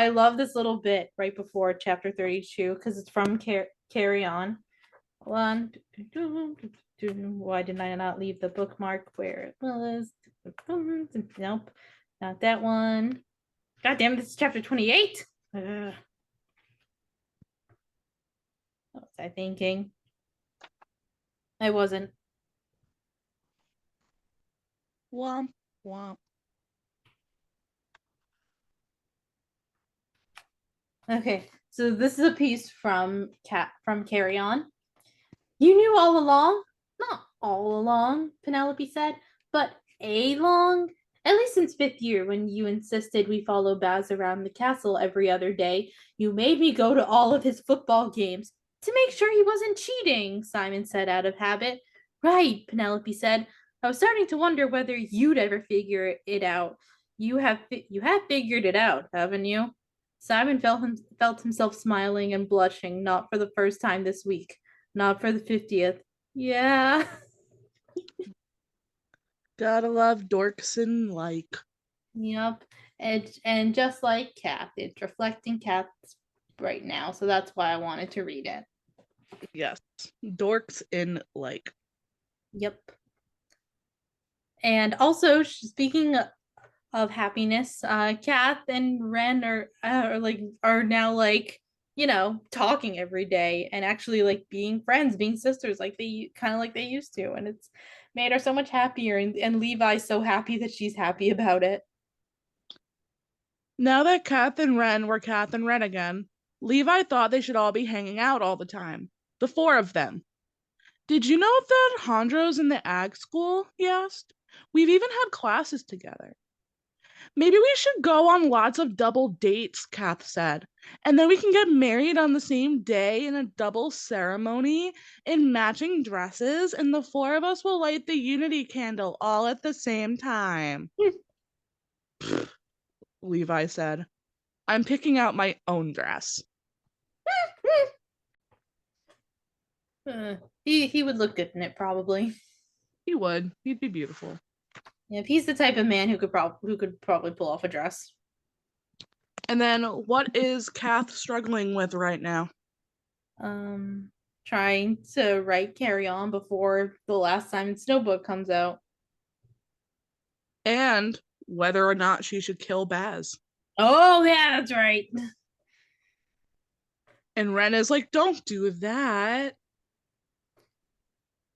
S1: love this little bit right before chapter 32 because it's from Carry On. Why did I not leave the bookmark where it was? Nope, not that one. God damn, this is chapter 28. What was I thinking? I wasn't.
S2: Womp womp.
S1: Okay, so this is a piece from Carry On. You knew all along? Not all along, Penelope said, but a long? At least since fifth year, when you insisted we follow Baz around the castle every other day. You made me go to all of his football games to make sure he wasn't cheating, Simon said out of habit. Right, Penelope said. I was starting to wonder whether you'd ever figure it out. You have figured it out, haven't you? Simon felt himself smiling and blushing, not for the first time this week. Not for the 50th. Yeah.
S2: Gotta love Dorkson like.
S1: Yep. And just like Kath, it's reflecting Kath's right now. So that's why I wanted to read it.
S2: Yes. Dorks in like.
S1: Yep. And also, speaking of happiness, Kath and Ren are now like, talking every day and actually like being friends, being sisters, like they kind of like they used to, and it's made her so much happier, and Levi's so happy that she's happy about it.
S2: Now that Kath and Ren were Kath and Ren again, Levi thought they should all be hanging out all the time. The four of them. Did you know that Hondro's in the ag school? He asked. We've even had classes together. Maybe we should go on lots of double dates, Kath said. And then we can get married on the same day in a double ceremony in matching dresses, and the four of us will light the unity candle all at the same time. Levi said. I'm picking out my own dress.
S1: He would look good in it probably.
S2: He would. He'd be beautiful.
S1: Yeah, he's the type of man who could probably pull off a dress.
S2: And then what is Kath struggling with right now?
S1: Trying to write Carry On before the last Simon Snow book comes out.
S2: And whether or not she should kill Baz.
S1: Oh yeah, that's right.
S2: And Ren is like, don't do that.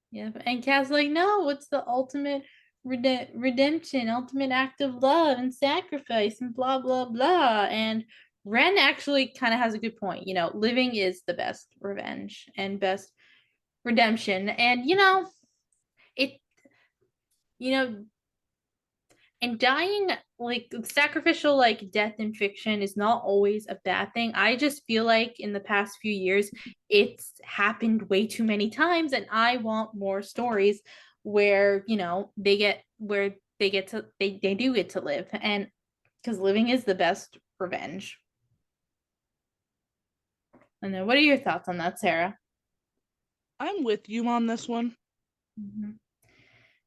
S1: Yeah, and Kat's like, no, it's the ultimate redemption, ultimate act of love and sacrifice, and blah blah blah. And Ren actually kind of has a good point. Living is the best revenge and best redemption, and it, you know, and dying, like sacrificial like death in fiction, is not always a bad thing. I just feel like in the past few years it's happened way too many times, and I want more stories where they do get to live, and because living is the best revenge. And then what are your thoughts on that, Sarah?
S2: I'm with you on this one.
S1: Mhm.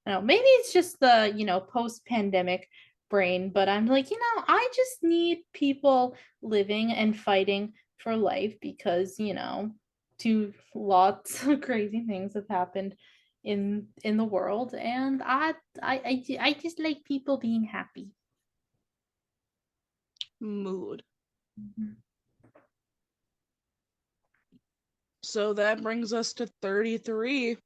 S1: I don't know, maybe it's just the, post-pandemic brain, but I'm like, I just need people living and fighting for life because, two lots of crazy things have happened in the world, and I just like people being happy.
S2: Mood.
S1: Mhm.
S2: So that brings us to 33.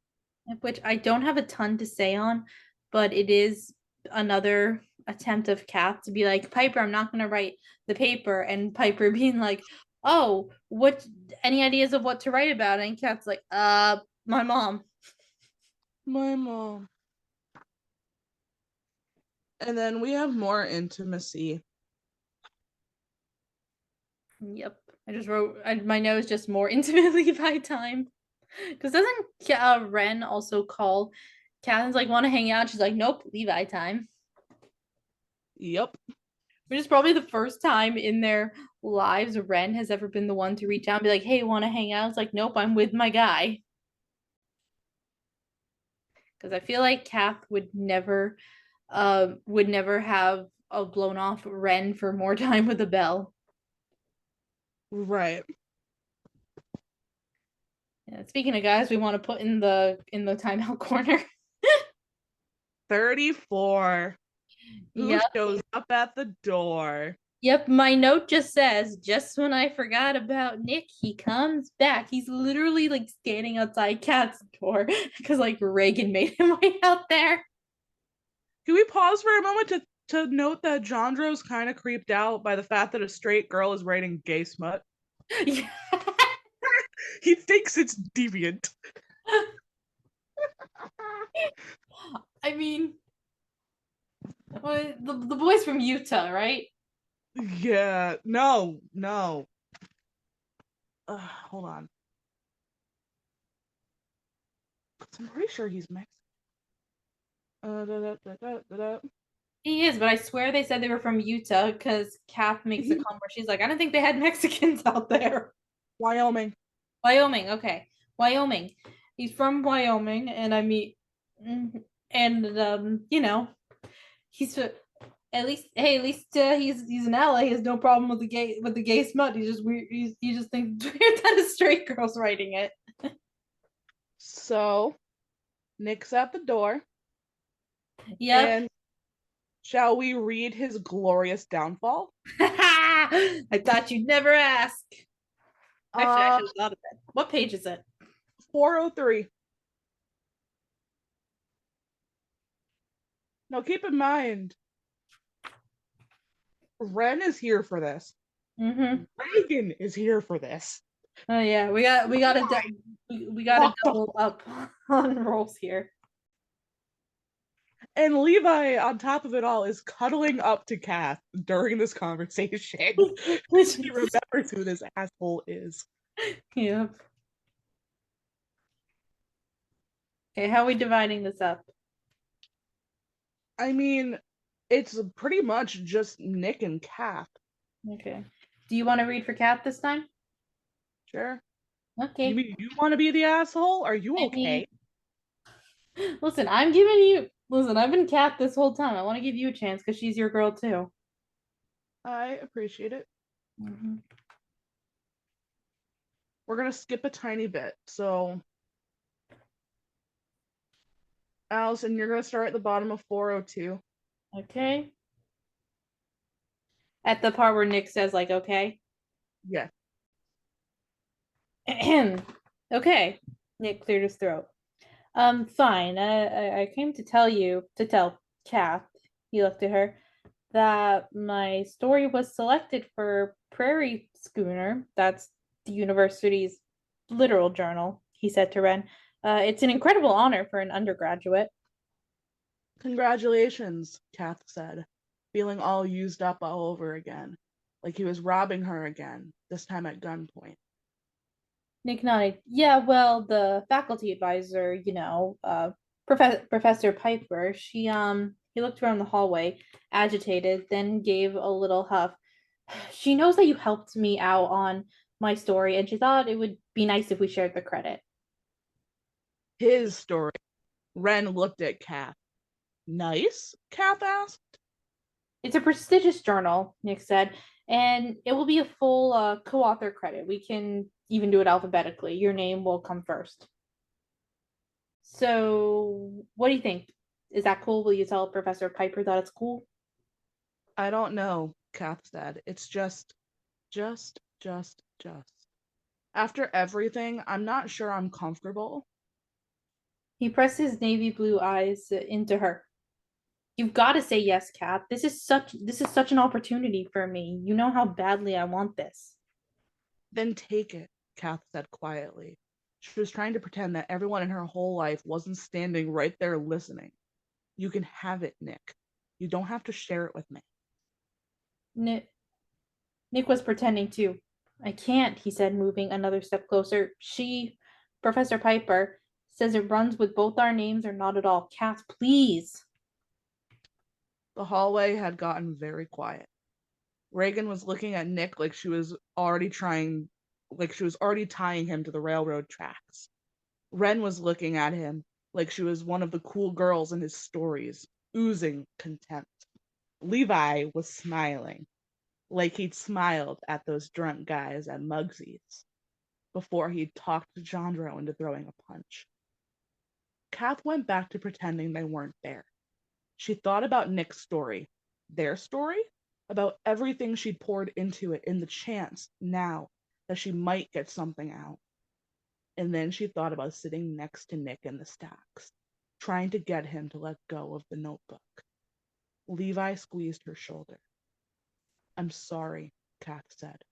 S1: Which I don't have a ton to say on, but it is another attempt of Kath to be like, Piper, I'm not going to write the paper. And Piper being like, oh, what, any ideas of what to write about? And Kath's like, my mom.
S2: My mom. And then we have more intimacy.
S1: Yep. I just wrote, my nose just more intimately by time. Because doesn't Ren also call Kath's like, want to hang out? She's like, nope, Levi time.
S2: Yep.
S1: Which is probably the first time in their lives Ren has ever been the one to reach out and be like, hey, want to hang out? It's like, nope, I'm with my guy. Because I feel like Kath would never have a blown off Ren for more time with a bell.
S2: Right.
S1: Yeah, speaking of guys, we want to put in the timeout corner.
S2: 34. Who
S1: Yep.
S2: shows up at the door?
S1: Yep, my note just says, just when I forgot about Nick, he comes back. He's literally like standing outside Kat's door because like Reagan made him wait out there.
S2: Can we pause for a moment to note that Jandro's kind of creeped out by the fact that a straight girl is writing gay smut?
S1: Yeah.
S2: He thinks it's deviant.
S1: I mean, the boy's from Utah, right?
S2: Yeah. No. No. Hold on. I'm pretty sure he's Mexican. Da, da, da.
S1: He is, but I swear they said they were from Utah because Kath makes a comment where she's like, I don't think they had Mexicans out there.
S2: Wyoming.
S1: Wyoming, okay. Wyoming. He's from Wyoming, and I mean, and he's at least he's an ally. He has no problem with the gay smut. He just weird. He just thinks weird that a straight girl's writing it.
S2: So, Nick's at the door.
S1: Yep.
S2: And shall we read his glorious downfall?
S1: I thought you'd never ask. Actually, I should have thought of it. What page is it?
S2: 403. Now keep in mind, Ren is here for this.
S1: Mm-hmm.
S2: Reagan is here for this.
S1: Oh yeah, we got we got to double up on roles here.
S2: And Levi, on top of it all, is cuddling up to Kath during this conversation. He remembers who this asshole is.
S1: Yep. Okay, how are we dividing this up?
S2: I mean, it's pretty much just Nick and Kath.
S1: Okay. Do you want to read for Kat this time?
S2: Sure.
S1: Okay.
S2: You mean you want to be the asshole? Are you okay?
S1: Listen, I'm giving you. Listen, I've been Kat this whole time. I want to give you a chance because she's your girl too.
S2: I appreciate it.
S1: Mm-hmm.
S2: We're gonna skip a tiny bit. So, Alyson, you're gonna start at the bottom of 402.
S1: Okay. At the part where Nick says, like, okay.
S2: Yeah.
S1: Okay. Nick cleared his throat. Fine. I came to tell Kath, he looked at her, that my story was selected for Prairie Schooner. That's the university's literal journal, he said to Ren. It's an incredible honor for an undergraduate.
S2: Congratulations, Kath said, feeling all used up all over again, like he was robbing her again, this time at gunpoint.
S1: Nick nodded. Yeah, well, the faculty advisor, Professor Piper, he looked around the hallway, agitated, then gave a little huff. She knows that you helped me out on my story, and she thought it would be nice if we shared the credit.
S2: His story. Ren looked at Kath. Nice? Kath asked.
S1: It's a prestigious journal, Nick said, and it will be a full co-author credit. We can even do it alphabetically. Your name will come first. So, what do you think? Is that cool? Will you tell Professor Piper that it's cool?
S2: I don't know, Kath said. It's just. After everything, I'm not sure I'm comfortable.
S1: He pressed his navy blue eyes into her. You've got to say yes, Kat. This is such an opportunity for me. You know how badly I want this.
S2: Then take it, Kath said quietly. She was trying to pretend that everyone in her whole life wasn't standing right there listening. You can have it, Nick. You don't have to share it with me.
S1: Nick was pretending too. I can't, he said, moving another step closer. Professor Piper, says it runs with both our names or not at all. Kat, please.
S2: The hallway had gotten very quiet. Reagan was looking at Nick like she was already tying him to the railroad tracks. Ren was looking at him like she was one of the cool girls in his stories, oozing contempt. Levi was smiling, like he'd smiled at those drunk guys at Muggsy's before he'd talked Jandro into throwing a punch. Kath went back to pretending they weren't there. She thought about Nick's story, their story, about everything she'd poured into it in the chance now that she might get something out. And then she thought about sitting next to Nick in the stacks, trying to get him to let go of the notebook. Levi squeezed her shoulder. I'm sorry, Kath said,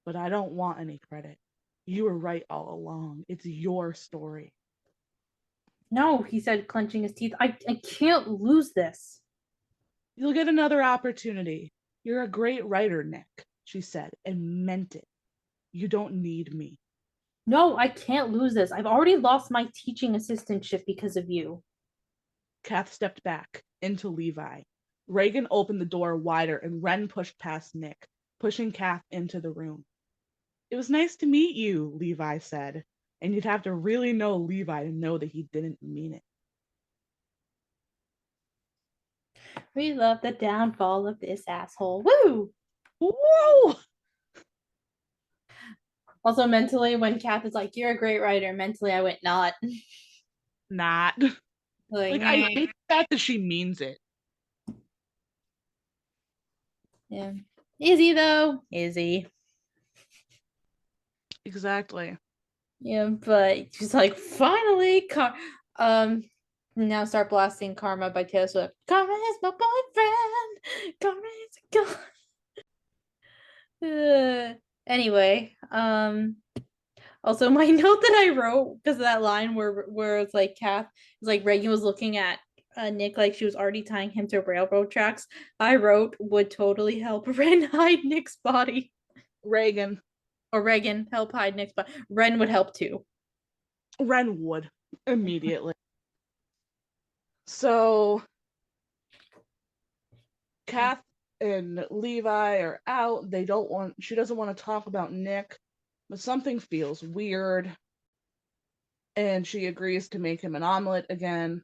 S2: but I don't want any credit. You were right all along. It's your story.
S1: No, he said, clenching his teeth. I can't lose this.
S2: You'll get another opportunity. You're a great writer, Nick, she said, and meant it. You don't need me.
S1: No, I can't lose this. I've already lost my teaching assistantship because of you.
S2: Kath stepped back into Levi. Reagan opened the door wider and Ren pushed past Nick, pushing Kath into the room. It was nice to meet you, Levi said, and you'd have to really know Levi to know that he didn't mean it.
S1: We love the downfall of this asshole. Woo!
S2: Whoa!
S1: Also, mentally, when Kath is like, "You're a great writer," mentally, I went, "Not."
S2: Not.
S1: Like,
S2: I hate the fact that she means it.
S1: yeah. Is he though? Is he?
S2: Exactly.
S1: Yeah, but she's like, finally, now start blasting Karma by Taylor Swift. Karma is my boyfriend. Karma is a god. Anyway, also my note that I wrote because of that line where it's like Kath is like Reagan was looking at Nick like she was already tying him to railroad tracks. I wrote would totally help Ren hide Nick's body.
S2: Reagan.
S1: Or Reagan help hide Nick's body. Ren would help too.
S2: Ren would immediately. So Kath and Levi are out. She doesn't want to talk about Nick, but something feels weird. And she agrees to make him an omelet again.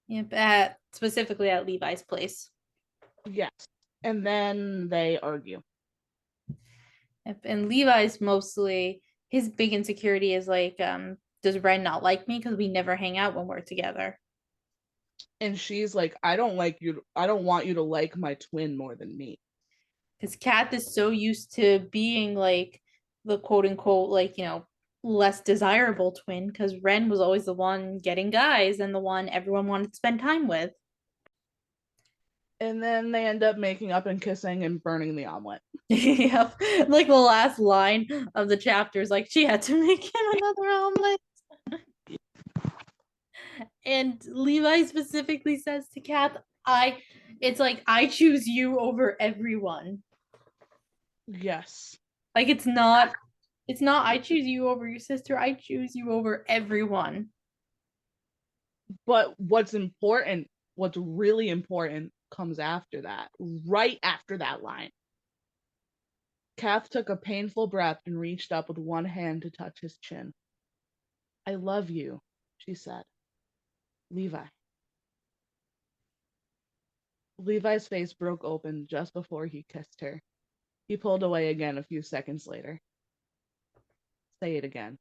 S1: Yep, specifically at Levi's place.
S2: Yes. And then they argue.
S1: Yep. And Levi's mostly his big insecurity is like, does Ren not like me because we never hang out when we're together?
S2: And she's like, I don't want you to like my twin more than me.
S1: Because Kath is so used to being like the quote unquote, like, less desirable twin because Ren was always the one getting guys and the one everyone wanted to spend time with.
S2: And then they end up making up and kissing and burning the omelet.
S1: Yep. Like the last line of the chapter is like, she had to make him another omelet. And Levi specifically says to Kath, it's like, I choose you over everyone.
S2: Yes.
S1: Like it's not I choose you over your sister, I choose you over everyone.
S2: But what's really important comes after that, right after that line. Kath took a painful breath and reached up with one hand to touch his chin. I love you, she said. Levi. Levi's face broke open just before he kissed her. He pulled away again a few seconds later. Say it again.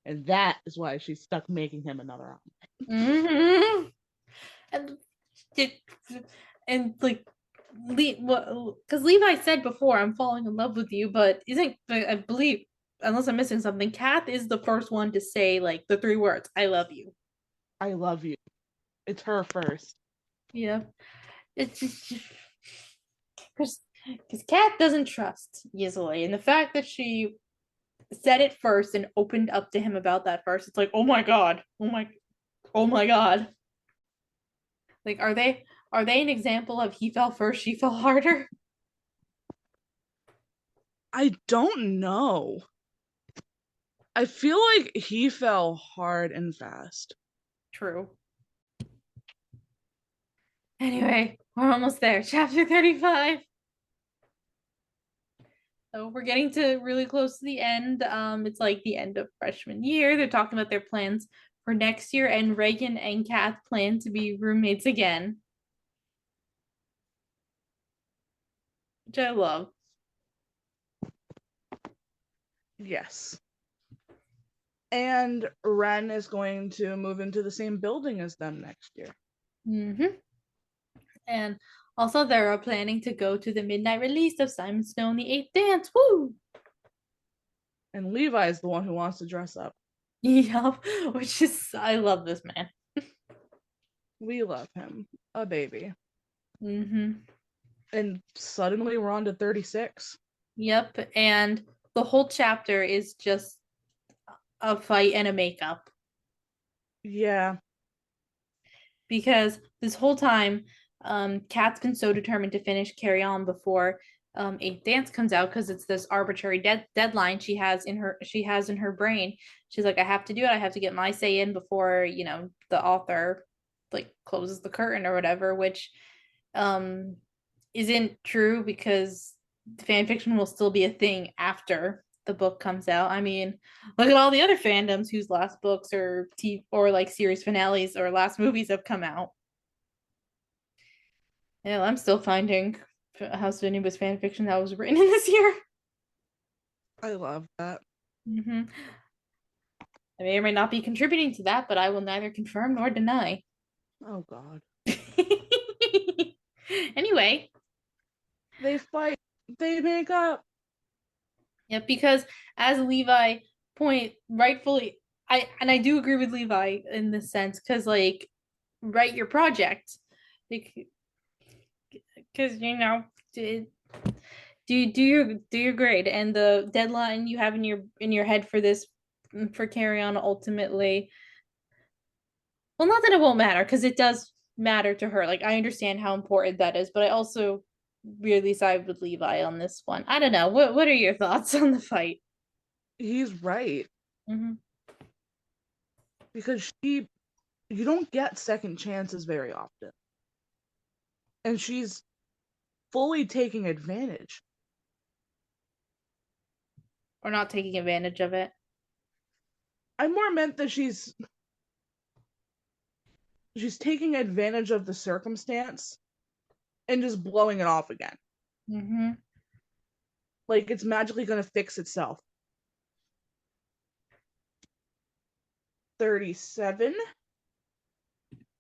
S2: And that is why she's stuck making him another omelet.
S1: Mm-hmm. And it, and like, because Levi said before, "I'm falling in love with you," but isn't I believe, unless I'm missing something, Kath is the first one to say like the three words, "I love you."
S2: I love you. It's her first.
S1: Yeah, it's just because Kath doesn't trust easily, and the fact that she said it first and opened up to him about that first, it's like, oh my god, oh my god. Like, are they an example of he fell first, she fell harder?
S2: I don't know. I feel like he fell hard and fast.
S1: True. Anyway, we're almost there. Chapter 35. So we're getting to really close to the end. It's like the end of freshman year. They're talking about their plans for next year, and Reagan and Kath plan to be roommates again, which I love.
S2: Yes. And Ren is going to move into the same building as them next year.
S1: Mm-hmm. And also, they're planning to go to the midnight release of Simon Snow and the Eighth Dance. Woo!
S2: And Levi is the one who wants to dress up.
S1: Yup, which is, I love this man.
S2: We love him. A baby.
S1: Mm-hmm.
S2: And suddenly we're on to 36.
S1: Yep, and the whole chapter is just a fight and a makeup.
S2: Yeah.
S1: Because this whole time, Kat's been so determined to finish Carry On before Eighth Dance comes out, because it's this arbitrary deadline she has in her brain. She's like, I have to do it. I have to get my say in before the author like closes the curtain or whatever, which isn't true, because fan fiction will still be a thing after the book comes out. I mean, look at all the other fandoms whose last books or like series finales or last movies have come out. Yeah, I'm still finding House of Anubis fan fiction that was written in this year.
S2: I love that.
S1: Mm-hmm. I may or may not be contributing to that, but I will neither confirm nor deny.
S2: Oh god.
S1: Anyway.
S2: They fight. They make up.
S1: Yeah, because as Levi rightfully, I do agree with Levi in this sense, because like, write your project, because do your grade, and the deadline you have in your head for this, for Carry On, ultimately, well, not that it won't matter, because it does matter to her. Like, I understand how important that is, but I also really side with Levi on this one. I don't know. What are your thoughts on the fight?
S2: He's right.
S1: Mm-hmm.
S2: Because you don't get second chances very often. And she's fully taking advantage.
S1: Or not taking advantage of it.
S2: I more meant that she's taking advantage of the circumstance and just blowing it off again.
S1: Mm-hmm.
S2: Like it's magically going to fix itself. 37.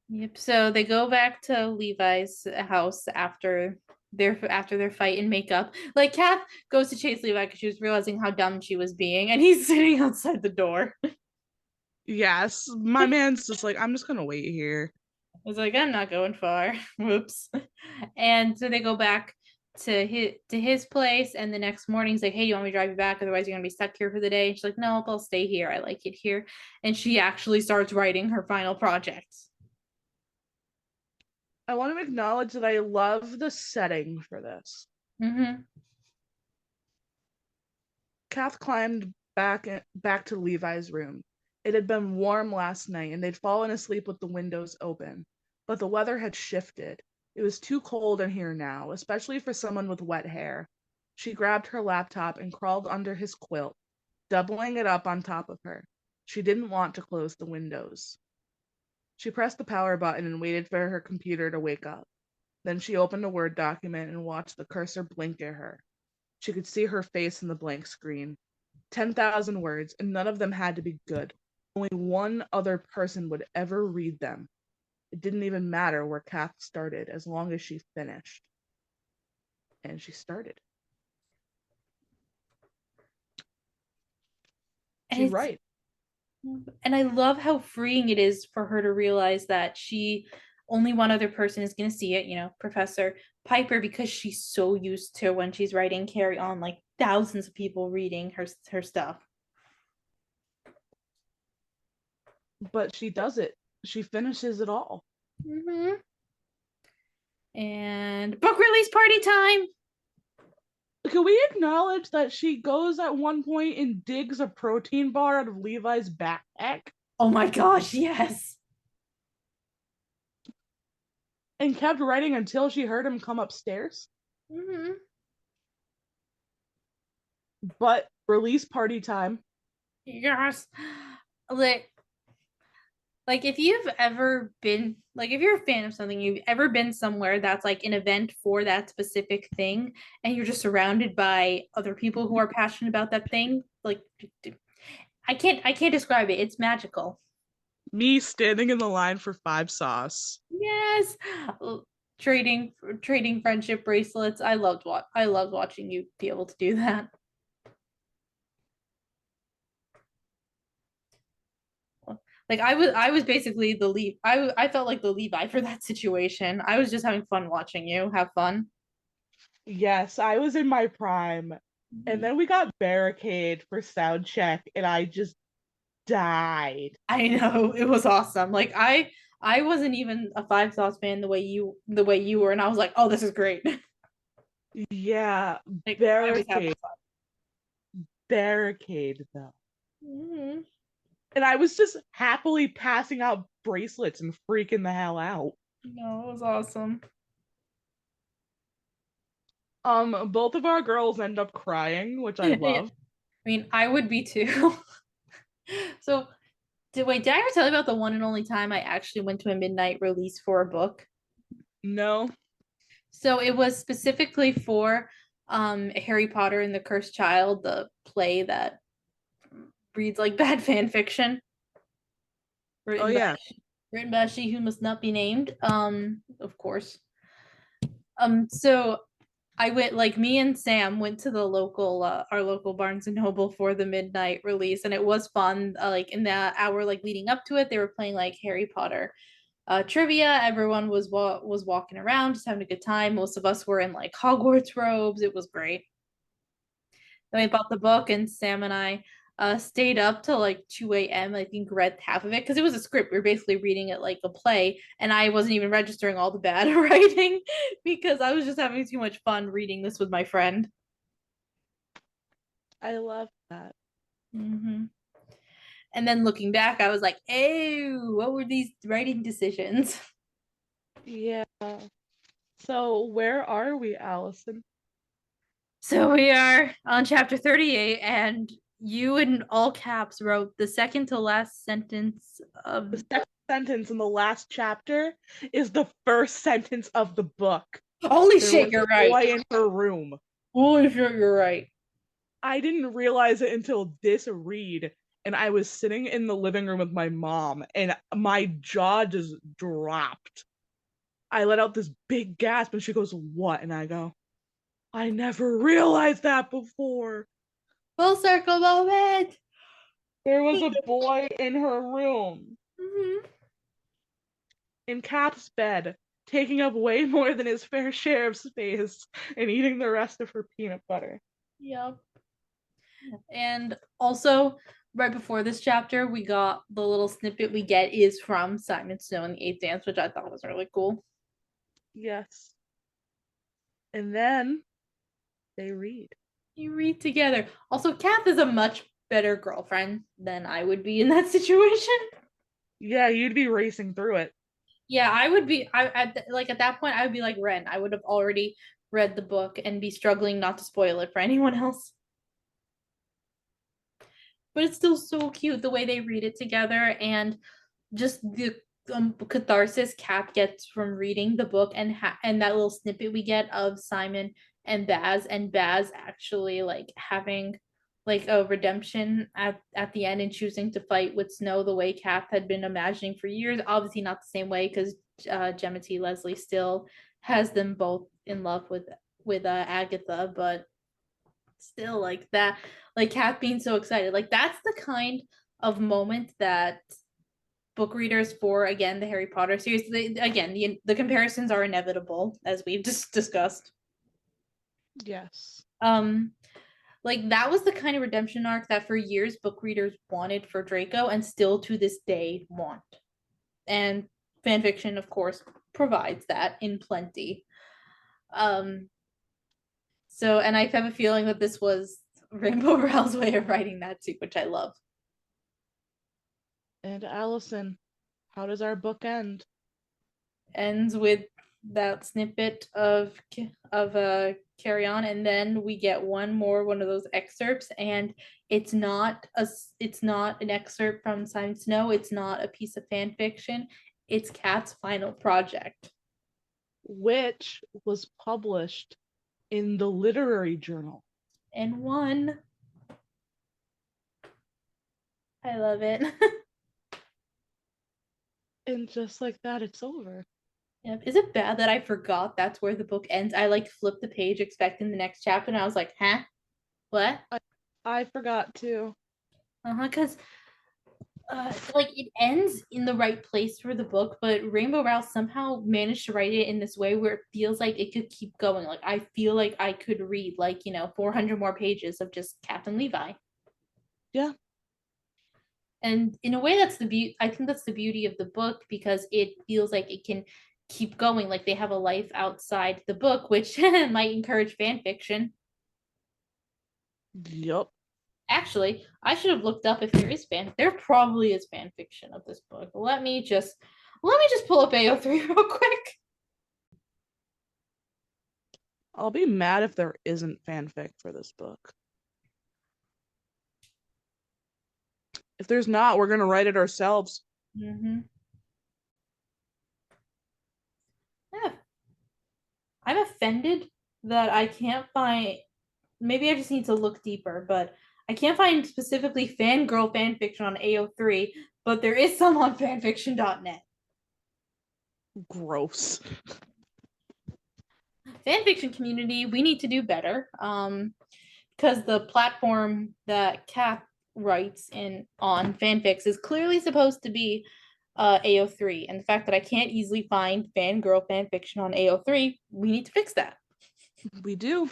S1: Yep. So they go back to Levi's house after their fight and makeup. Like, Kath goes to chase Levi because she was realizing how dumb she was being, and he's sitting outside the door.
S2: Yes, my man's just like, I'm just going to wait here.
S1: I was like, I'm not going far. Whoops. And so they go back to his place, and the next morning he's like, hey, you want me to drive you back? Otherwise you're gonna be stuck here for the day. And she's like, no, I'll stay here. I like it here. And she actually starts writing her final project.
S2: I want to acknowledge that I love the setting for this.
S1: Mm-hmm.
S2: Kath climbed back to Levi's room. It had been warm last night, and they'd fallen asleep with the windows open. But the weather had shifted. It was too cold in here now, especially for someone with wet hair. She grabbed her laptop and crawled under his quilt, doubling it up on top of her. She didn't want to close the windows. She pressed the power button and waited for her computer to wake up. Then she opened a Word document and watched the cursor blink at her. She could see her face in the blank screen. 10,000 words, and none of them had to be good. Only one other person would ever read them. It didn't even matter where Kath started, as long as she finished. And she started. She'd write.
S1: And I love how freeing it is for her to realize that she only one other person is going to see it, Professor Piper, because she's so used to when she's writing Carry On, like thousands of people reading her stuff.
S2: But she does it. She finishes it all.
S1: Mm-hmm. And book release party time.
S2: Can we acknowledge that she goes at one point and digs a protein bar out of Levi's backpack?
S1: Oh my gosh, yes.
S2: And kept writing until she heard him come upstairs?
S1: Mm-hmm.
S2: But release party time.
S1: Yes. Like if you've ever been like if you're a fan of something, you've ever been somewhere that's like an event for that specific thing and you're just surrounded by other people who are passionate about that thing, like I can't describe it. It's magical.
S2: Me standing in the line for 5 sauce.
S1: Yes. Trading friendship bracelets. I loved watching you be able to do that. Like I was basically the lead. I felt like the Levi for that situation. I was just having fun watching you have fun.
S2: Yes, I was in my prime. And then we got Barricade for sound check, and I just died.
S1: I know it was awesome. Like I wasn't even a Five Sauce fan the way you were, and I was like, oh, this is great.
S2: Yeah,
S1: Like I was having
S2: Barricade.
S1: fun.
S2: Barricade, though.
S1: Mm-hmm.
S2: And I was just happily passing out bracelets and freaking the hell out.
S1: No, it was awesome.
S2: Both of our girls end up crying, which I
S1: Yeah.
S2: love.
S1: I mean, I would be too. So, did I ever tell you about the one and only time I actually went to a midnight release for a book?
S2: No.
S1: So it was specifically for Harry Potter and the Cursed Child, the play that reads like bad fan fiction,
S2: Oh
S1: written by
S2: yeah.
S1: written by she who must not be named. Of course. So I went like me and Sam went to the local our local Barnes and Noble for the midnight release, and it was fun. Like in the hour like leading up to it, they were playing like Harry Potter trivia. Everyone was walking around, just having a good time. Most of us were in like Hogwarts robes. It was great. Then we bought the book, and Sam and I stayed up till like 2 a.m. I think read half of it because it was a script. We were basically reading it like a play, and I wasn't even registering all the bad writing because I was just having too much fun reading this with my friend.
S2: I love that.
S1: Mm-hmm. And then looking back, I was like, "Oh, what were these writing decisions?"
S2: Yeah. So where are we, Alyson?
S1: So we are on chapter 38, and you in all caps wrote the second to last sentence of.
S2: The second sentence in the last chapter is the first sentence of the book.
S1: Holy
S2: There
S1: shit,
S2: was
S1: you're
S2: a
S1: right.
S2: boy in her room.
S1: Holy shit, you're right.
S2: I didn't realize it until this read, and I was sitting in the living room with my mom, and my jaw just dropped. I let out this big gasp, and she goes, "What?" And I go, "I never realized that before."
S1: Full circle moment.
S2: There was a boy in her room,
S1: Mm-hmm.
S2: in Kath's bed, taking up way more than his fair share of space and eating the rest of her peanut butter.
S1: Yep. And also, right before this chapter, we got the little snippet we get is from Simon Snow and the Eighth Dance, which I thought was really cool.
S2: Yes. And then they read.
S1: You read together. Also, Kath is a much better girlfriend than I would be in that situation.
S2: Yeah, you'd be racing through it.
S1: Yeah, I would be. At that point, I would be like Ren. I would have already read the book and be struggling not to spoil it for anyone else. but it's still so cute the way they read it together, and just the catharsis Cap gets from reading the book, and that little snippet we get of Simon and Baz actually like having like a redemption at the end and choosing to fight with Snow the way Cap had been imagining for years. Obviously not the same way because Gemma T. Leslie still has them both in love with Agatha, but still like that, like Cap being so excited, like that's the kind of moment that book readers for, again, the Harry Potter series, the comparisons are inevitable as we've just discussed.
S2: Yes.
S1: Like that was the kind of redemption arc that for years book readers wanted for Draco and still to this day want. And fanfiction, of course, provides that in plenty. So, and I have a feeling that this was Rainbow Rowell's way of writing that too, which I love.
S2: And Alyson, how does our book end?
S1: Ends with that snippet of Carry On, and then we get one of those excerpts, and it's not an excerpt from Simon Snow, it's not a piece of fan fiction, it's Kat's final project,
S2: which was published in the literary journal.
S1: And won. I love it.
S2: And just like that, it's over.
S1: Yep. Is it bad that I forgot that's where the book ends? I like flipped the page expecting the next chapter, and I was like, huh? What?
S2: I forgot too.
S1: Because like it ends in the right place for the book, but Rainbow Rowell somehow managed to write it in this way where it feels like it could keep going. Like I feel like I could read 400 more pages of just Captain Levi.
S2: Yeah.
S1: And in a way, I think that's the beauty of the book, because it feels like it can keep going. Like they have a life outside the book, which might encourage fan fiction.
S2: Yup.
S1: Actually, I should have looked up if there probably is fan fiction of this book. Let me just pull up AO3 real quick.
S2: I'll be mad if there isn't fanfic for this book. If there's not, we're gonna write it ourselves.
S1: Mm-hmm. Yeah. I'm offended that I can't find. Maybe I just need to look deeper, but I can't find specifically fangirl fanfiction on AO3, but there is some on fanfiction.net.
S2: Gross.
S1: Fanfiction community, we need to do better. Because the platform that Cap writes on fanfics is clearly supposed to be AO3, and the fact that I can't easily find fangirl fanfiction on AO3, we need to fix that.
S2: We do.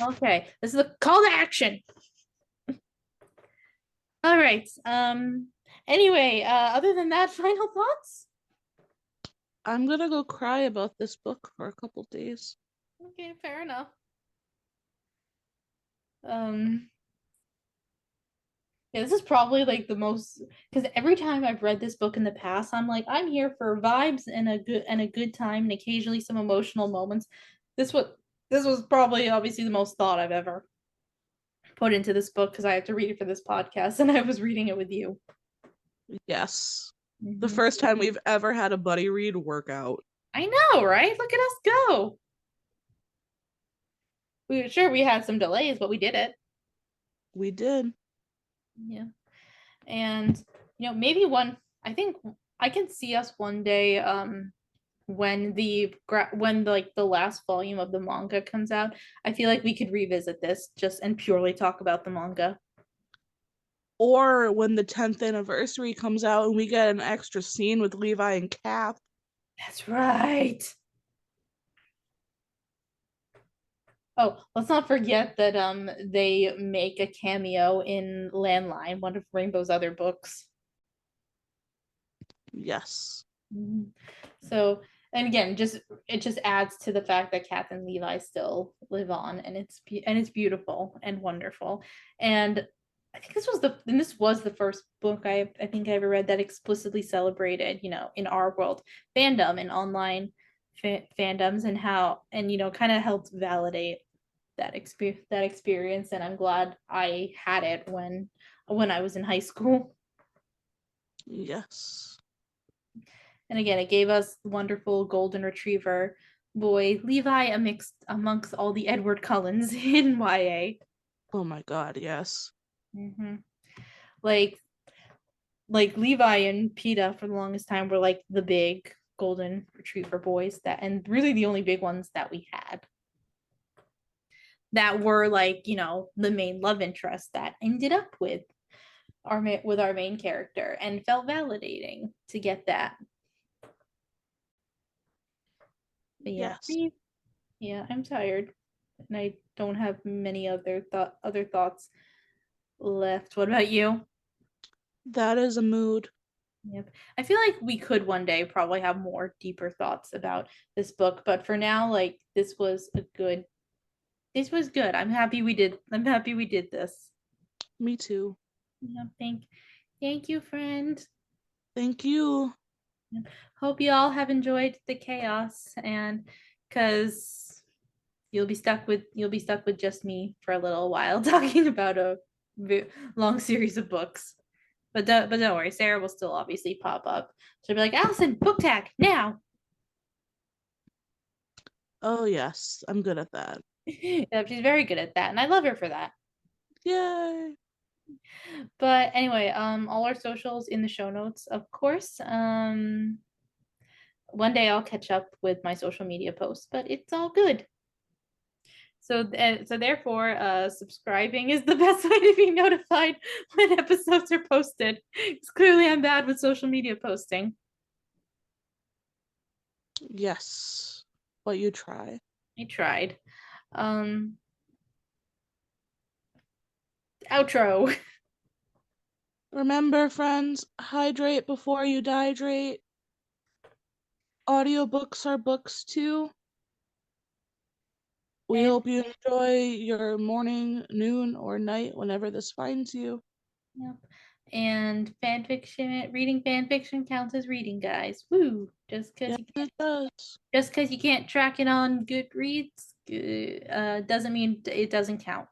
S1: Okay, this is a call to action. All right. Anyway, other than that, final thoughts?
S2: I'm gonna go cry about this book for a couple days.
S1: Okay, fair enough. Yeah, this is probably like the most, because every time I've read this book in the past, I'm like, I'm here for vibes and a good time and occasionally some emotional moments. This was probably obviously the most thought I've ever put into this book, because I have to read it for this podcast, and I was reading it with you.
S2: Yes. Mm-hmm. The first time we've ever had a buddy read work out.
S1: I know, right? Look at us go. We had some delays, but we did it.
S2: We did.
S1: Yeah. And maybe I think I can see us one day when the last volume of the manga comes out. I feel like we could revisit this just and purely talk about the manga.
S2: Or when the 10th anniversary comes out and we get an extra scene with Levi and Cap.
S1: That's right. Oh, let's not forget that they make a cameo in Landline, one of Rainbow's other books.
S2: Yes.
S1: So, and again, it just adds to the fact that Kath and Levi still live on, and it's beautiful and wonderful. And I think this was the first book I think I ever read that explicitly celebrated, in our world, fandom and online fandoms, and how, and kind of helped validate that experience. And I'm glad I had it when when I was in high school.
S2: Yes.
S1: And again, it gave us wonderful golden retriever boy Levi amongst all the Edward Cullens in YA.
S2: Oh my god, yes.
S1: Mm-hmm. Like Levi and PETA for the longest time were like the big golden retriever boys that, and really the only big ones that we had that were like, you know, the main love interest that ended up with our main character, and felt validating to get that. But yeah,
S2: Yes.
S1: yeah, I'm tired and I don't have many other thoughts left. What about you?
S2: That is a mood.
S1: Yep. I feel like we could one day probably have more deeper thoughts about this book, but for now, like this was good. I'm happy we did this.
S2: Me too.
S1: Yeah, thank you, friend.
S2: Thank you.
S1: Hope you all have enjoyed the chaos, and because you'll be stuck with just me for a little while talking about a long series of books. But don't worry, Sarah will still obviously pop up. She'll be like, Alyson, book tag now.
S2: Oh yes, I'm good at that.
S1: Yeah, she's very good at that, and I love her for that.
S2: Yay.
S1: But anyway, all our socials in the show notes, of course. One day I'll catch up with my social media posts, but it's all good. So therefore, subscribing is the best way to be notified when episodes are posted. Because clearly I'm bad with social media posting.
S2: Yes. But you try.
S1: I tried. Outro.
S2: Remember, friends, hydrate before you dihydrate. Audiobooks are books too. We
S1: And
S2: hope you enjoy your morning, noon, or night whenever this finds you.
S1: yep. And reading fan fiction counts as reading, guys. Woo!
S2: Yes, it does.
S1: Just because you can't track it on Goodreads, doesn't mean it doesn't count.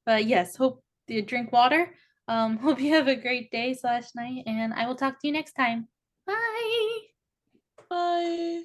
S1: But yes, hope you drink water. Hope you have a great day/night, and I will talk to you next time. Bye.
S2: Bye.